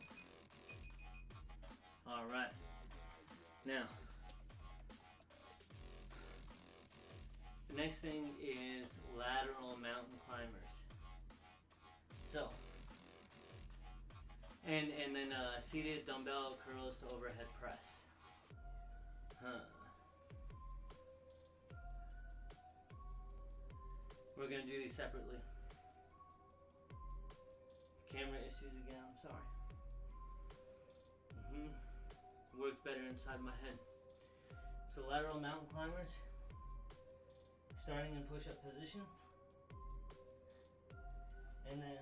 All right. Now, the next thing is lateral mountain climbers. So, and then seated dumbbell curls to overhead press. We're gonna do these separately. Camera issues again, I'm sorry. Worked better inside my head. So lateral mountain climbers, starting in push-up position, and then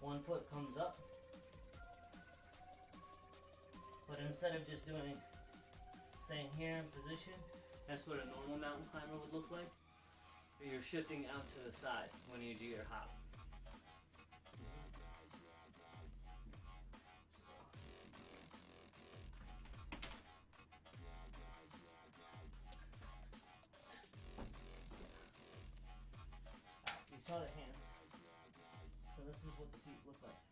one foot comes up, but instead of just staying here in position, that's what a normal mountain climber would look like. You're shifting out to the side when you do your hop. You saw the hands. So this is what the feet look like.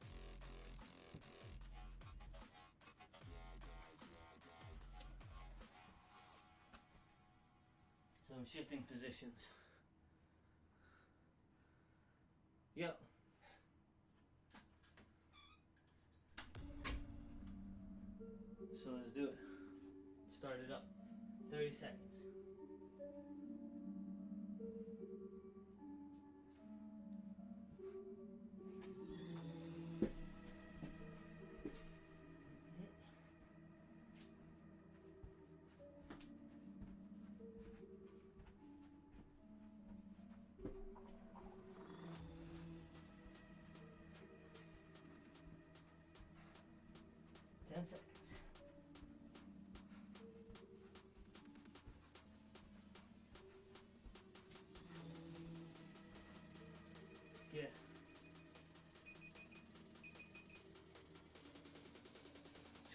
So I'm shifting positions. Yep. So let's do it. Start it up. 30 seconds.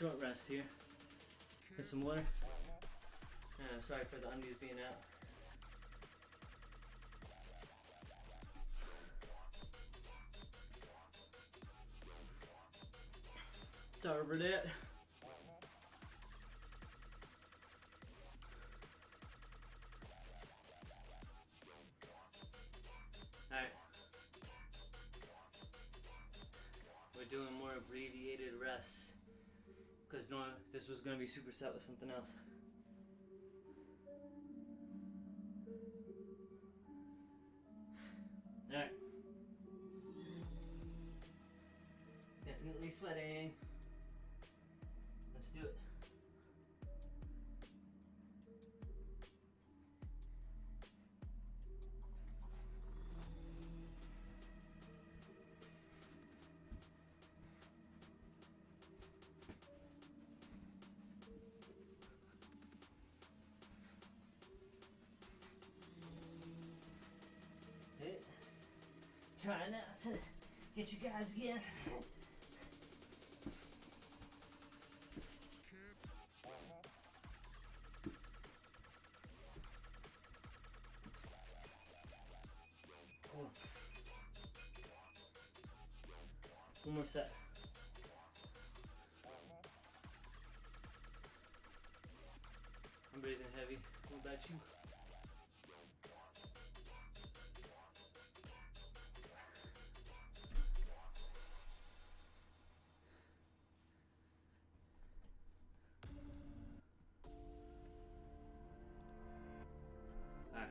Short rest here. Get some water. Sorry for the undies being out. Sorry for that. Alright. We're doing more abbreviated rests because this was going to be superset with something else. Alright. Definitely sweating. Let's do it. Trying not to get you guys again. One more set. I'm breathing heavy. What about you? Alright.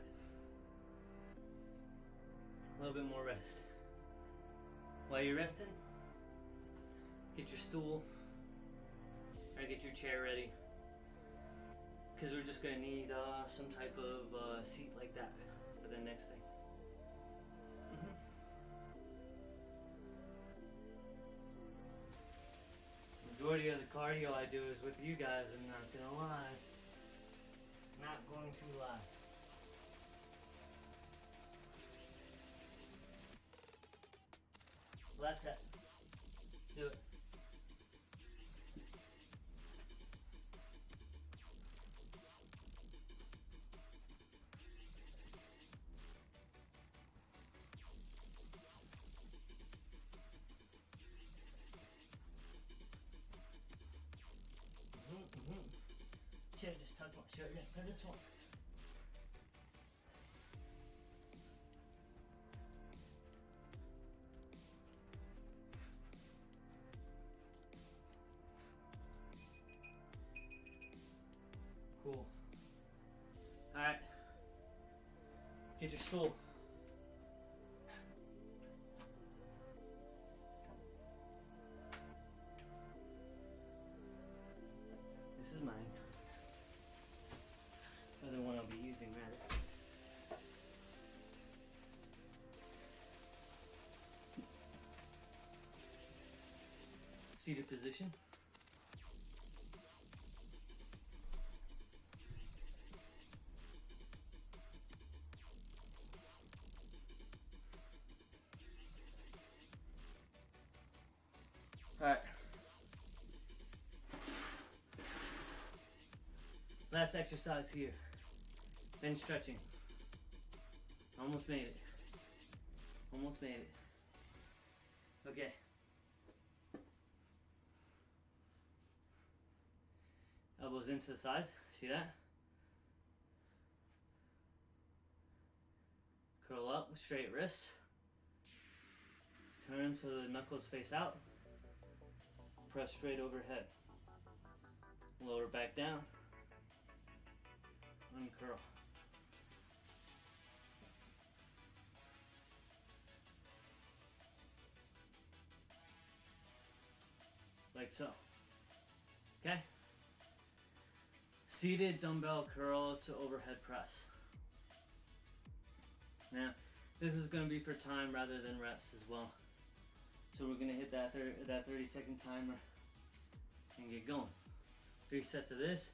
A little bit more rest. While you're resting, get your stool or get your chair ready, because we're just going to need some type of seat like that for the next thing. Majority of the cardio I do is with you guys, I'm not going to lie. Not going to lie. Last set. Let's do it. Should just tuck my shirt in for this one. Cool. Alright. Get your stool. This is mine. Other one I'll be using, rather. Seated position. Alright. Last exercise here. Bench stretching. Almost made it. Almost made it. Okay. Elbows into the sides. See that? Curl up with straight wrists. Turn so the knuckles face out. Press straight overhead. Lower back down. Uncurl. Like so. Okay? Seated dumbbell curl to overhead press. Now, this is going to be for time rather than reps as well. So we're going to hit that 30-second timer and get going. 3 sets of this.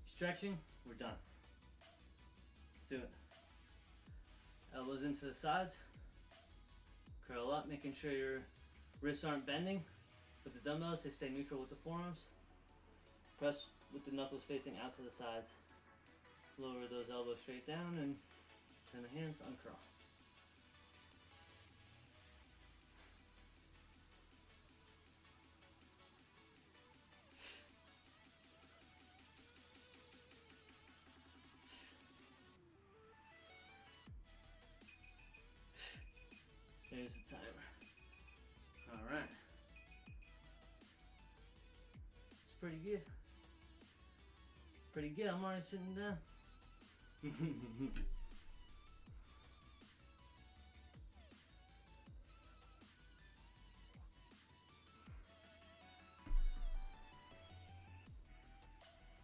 Stretching, we're done. Let's do it. Elbows into the sides. Curl up, making sure your wrists aren't bending. With the dumbbells, they stay neutral with the forearms. Press with the knuckles facing out to the sides. Lower those elbows straight down and turn the hands, uncurl. There's the timer. Alright. It's pretty good. Pretty good. I'm already sitting down.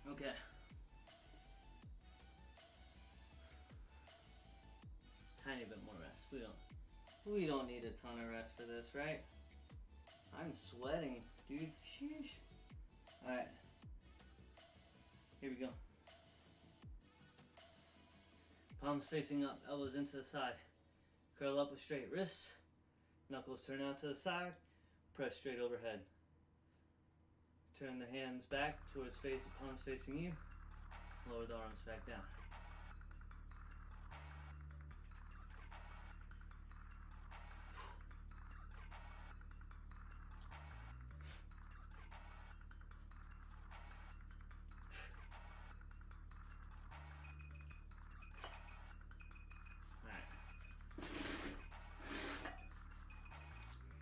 Okay. Tiny bit more rest. We don't need a ton of rest for this, right? I'm sweating, dude. Sheesh. Alright. Here we go. Palms facing up, elbows into the side. Curl up with straight wrists. Knuckles turn out to the side. Press straight overhead. Turn the hands back towards palms facing you. Lower the arms back down.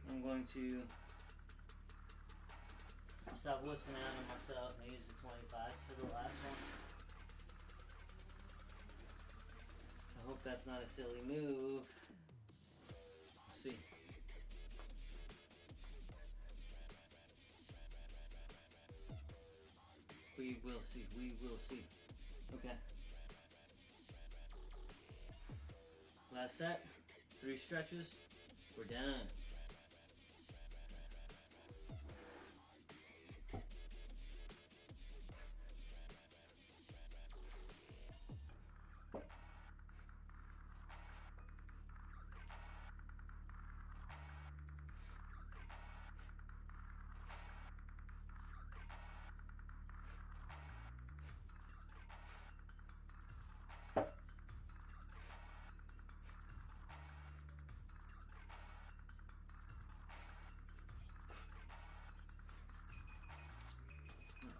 I'm going to stop whistling out on myself and use the 25s for the last one. I hope that's not a silly move. Let's see. We will see. We will see. Okay. Last set. 3 stretches. We're done.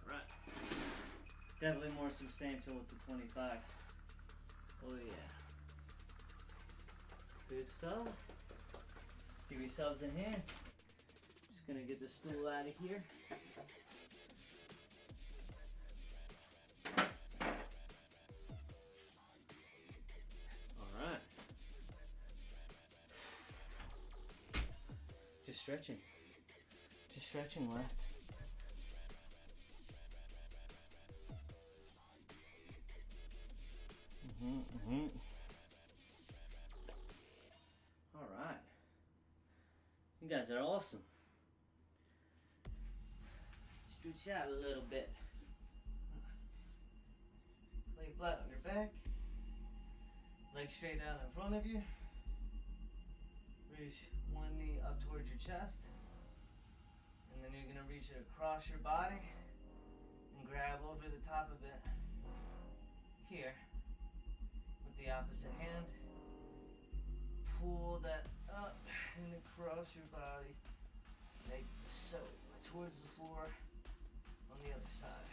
Alright. Definitely more substantial with the 25s. Oh yeah. Good stuff. Give yourselves a hand. Just gonna get the stool out of here. Alright. Just stretching. Just stretching left. All right. You guys are awesome. Stretch out a little bit. Lay flat on your back. Legs straight out in front of you. Reach one knee up towards your chest. And then you're going to reach it across your body and grab over the top of it here. The opposite hand, pull that up and across your body, like so, towards the floor on the other side.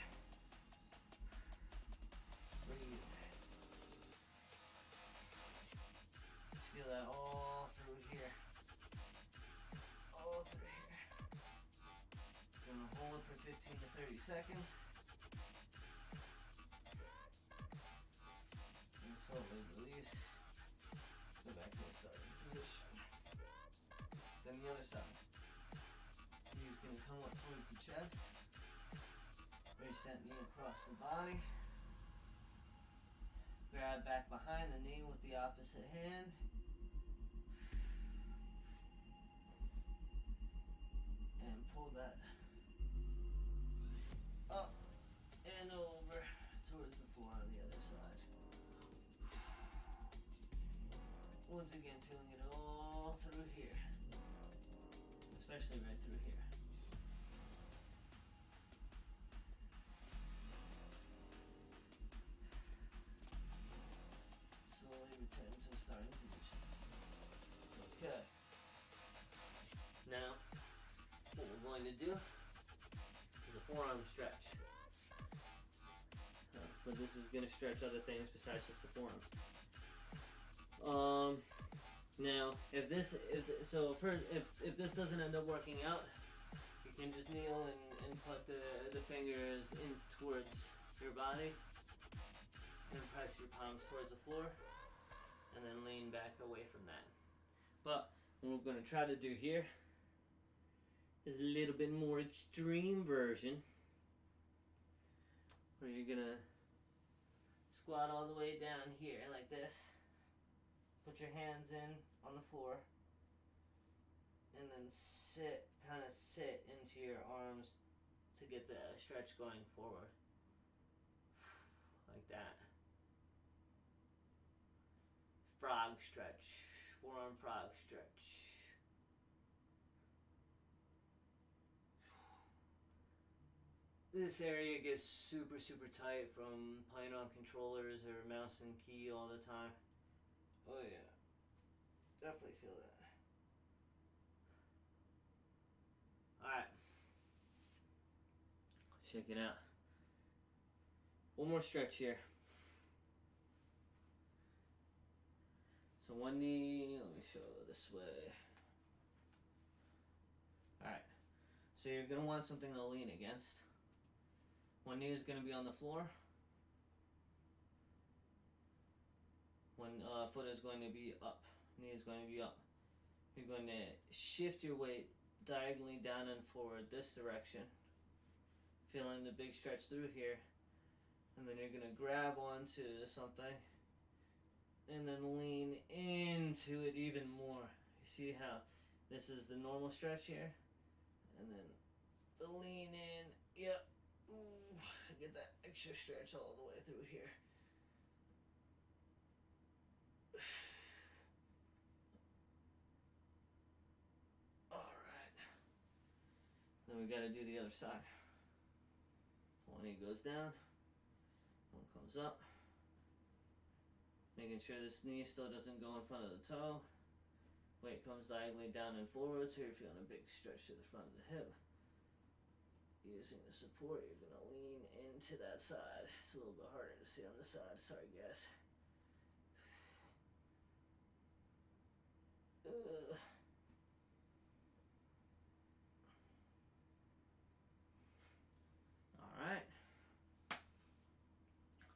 Breathe. Feel that all through here. All through here. Gonna hold it for 15 to 30 seconds. Slowly release. Go back to the starting position. Then the other side. Knee's gonna come up towards the chest. Reach that knee across the body. Grab back behind the knee with the opposite hand. And pull that up and over towards the floor on the other side. Once again, feeling it all through here, especially right through here. starting position. Okay. Now, what we're going to do is a forearm stretch. But this is going to stretch other things besides just the forearms. Now, if this doesn't end up working out, you can just kneel and put the fingers in towards your body and press your palms towards the floor, and then lean back away from that. But what we're going to try to do here is a little bit more extreme version, where you're going to squat all the way down here like this. Put your hands in on the floor, and then kind of sit into your arms to get the stretch going forward. Like that. Frog stretch, forearm frog stretch. This area gets super, super tight from playing on controllers or mouse and key all the time. Oh yeah, definitely feel that. Alright, check it out. One more stretch here. So one knee, let me show this way. Alright, so you're going to want something to lean against. One knee is going to be on the floor. One foot is going to be up. Knee is going to be up. You're going to shift your weight diagonally down and forward this direction. Feeling the big stretch through here. And then you're going to grab onto something and then lean into it even more. You see how this is the normal stretch here? And then the lean in. Yep. Ooh, get that extra stretch all the way through here. Alright. Then we gotta do the other side. One knee goes down, one comes up. Making sure this knee still doesn't go in front of the toe. Weight comes diagonally down and forward, so you're feeling a big stretch to the front of the hip. Using the support, you're gonna lean into that side. It's a little bit harder to see on the side, sorry guys. Alright.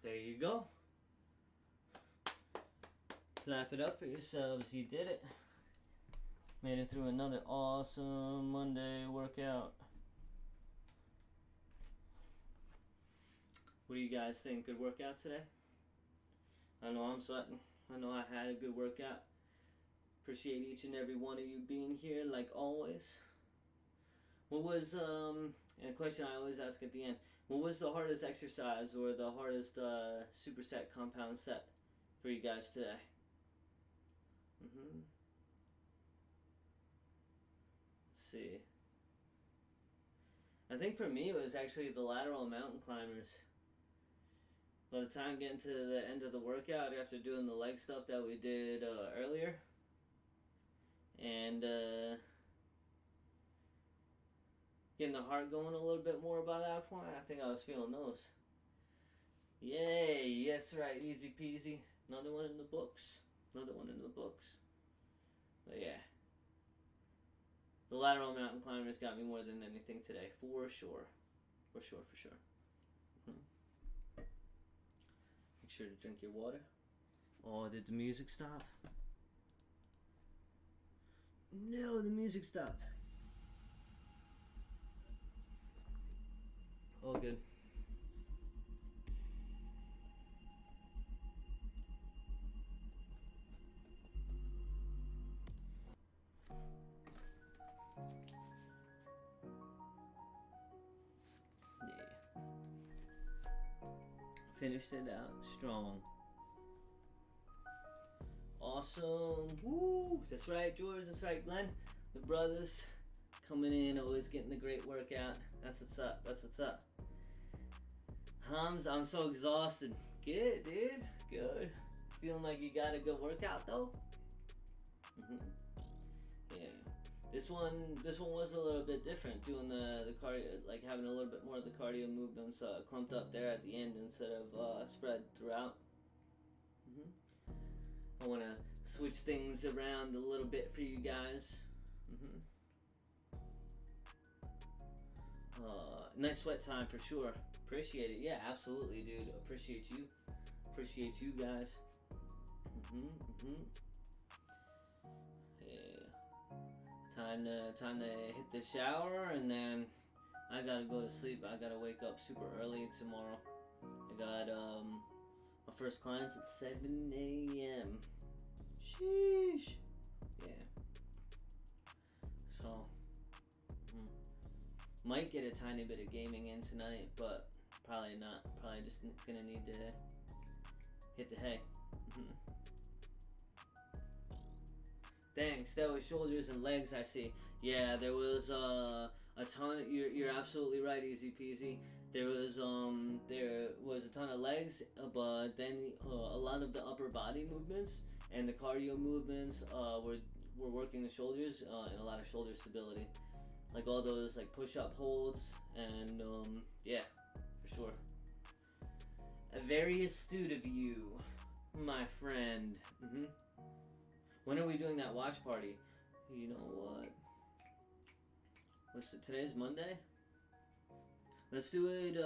There you go. Clap it up for yourselves, you did it. Made it through another awesome Monday workout. What do you guys think? Good workout today? I know I'm sweating. I know I had a good workout. Appreciate each and every one of you being here, like always. What was, and a question I always ask at the end, what was the hardest exercise or the hardest superset compound set for you guys today? Let's see. I think for me it was actually the lateral mountain climbers. By the time getting to the end of the workout, after doing the leg stuff that we did earlier, and getting the heart going a little bit more by that point, I think I was feeling those. Yay, that's right, easy peasy. Another one in the books. Another one in the books. But yeah. The lateral mountain climbers got me more than anything today, for sure. For sure. Make sure to drink your water. Oh, did the music stop? No, the music stopped. All good. Yeah. Finished it out strong. Awesome. Woo! That's right, George. That's right, Glenn. The brothers coming in, always getting the great workout. That's what's up. That's what's up. Hams, I'm so exhausted. Good, dude. Good. Feeling like you got a good workout though? Yeah. This one was a little bit different, doing the cardio, like having a little bit more of the cardio movements clumped up there at the end instead of spread throughout. I want to switch things around a little bit for you guys. Nice sweat time for sure. Appreciate it. Yeah, absolutely, dude. Appreciate you. Appreciate you guys. Yeah. Time to hit the shower, and then I gotta go to sleep. I gotta wake up super early tomorrow. I got my first client's at 7 a.m. Sheesh. Yeah. So might get a tiny bit of gaming in tonight, but probably not. Probably just gonna need to hit the hay. Thanks. That was shoulders and legs, I see. Yeah, there was a ton. You're absolutely right, easy peasy. There was a ton of legs, but then a lot of the upper body movements and the cardio movements were working the shoulders and a lot of shoulder stability, like all those like push-up holds and yeah, for sure. Very astute of you, my friend. When are we doing that watch party? You know what? Today's Monday? Let's do it,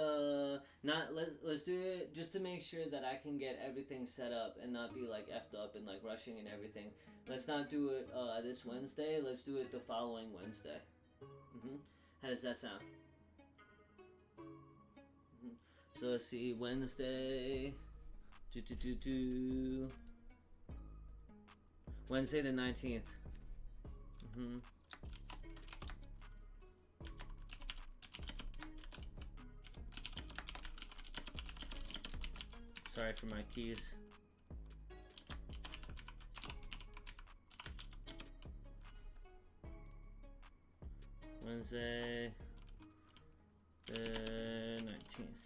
let's do it just to make sure that I can get everything set up and not be like effed up and like rushing and everything. Let's not do it this Wednesday, let's do it the following Wednesday. How does that sound? So let's see, Wednesday, Wednesday the 19th. Sorry for my keys. Wednesday the 19th.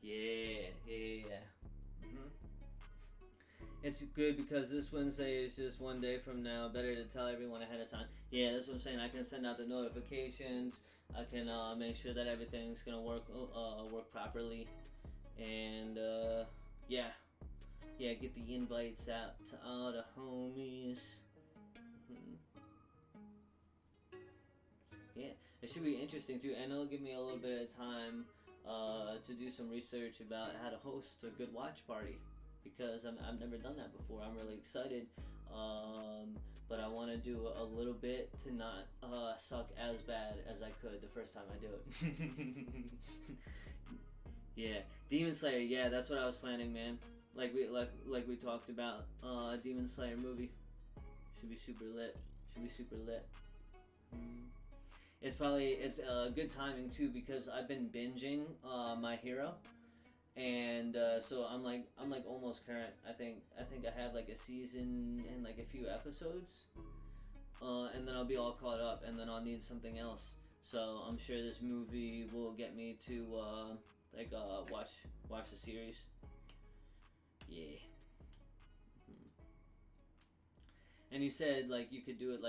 Yeah. It's good because this Wednesday is just one day from now. Better to tell everyone ahead of time. Yeah, that's what I'm saying. I can send out the notifications. I can make sure that everything's gonna work properly, and yeah, get the invites out to all the homies. Yeah, it should be interesting too, and it'll give me a little bit of time to do some research about how to host a good watch party, because I've never done that before. I'm really excited, but I want to do a little bit to not suck as bad as I could the first time I do it. Yeah, Demon Slayer. Yeah, that's what I was planning, man. Like we talked about, Demon Slayer movie should be super lit. It's good timing too, because I've been binging My Hero. And so I'm like almost current. I think I have like a season and like a few episodes, and then I'll be all caught up, and then I'll need something else. So I'm sure this movie will get me to watch the series. Yeah. And you said like you could do it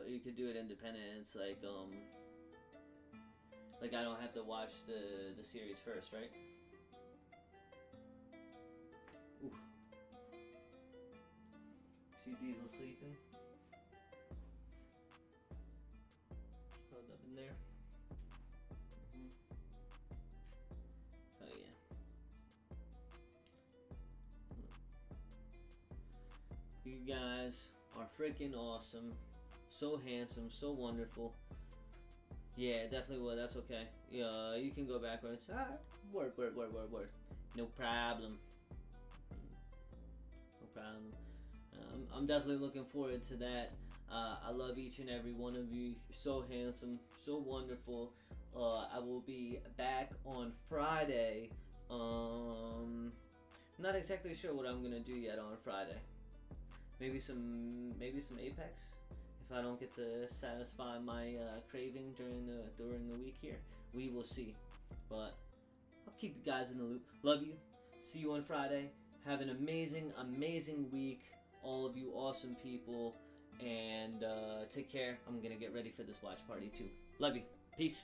you could do it independent. It's like I don't have to watch the series first, right? Ooh. See Diesel sleeping? Hold up in there. Oh yeah. You guys are freaking awesome. So handsome, so wonderful. Yeah, definitely will. That's okay. Yeah, you can go backwards. Alright. Word. No problem. I'm definitely looking forward to that. I love each and every one of you. You're so handsome, so wonderful. I will be back on Friday. Not exactly sure what I'm gonna do yet on Friday. Maybe some Apex, if I don't get to satisfy my craving during the week here. We will see, but I'll keep you guys in the loop. Love you. See you on Friday. Have an amazing, amazing week, all of you awesome people, and take care. I'm gonna get ready for this watch party too. Love you. Peace.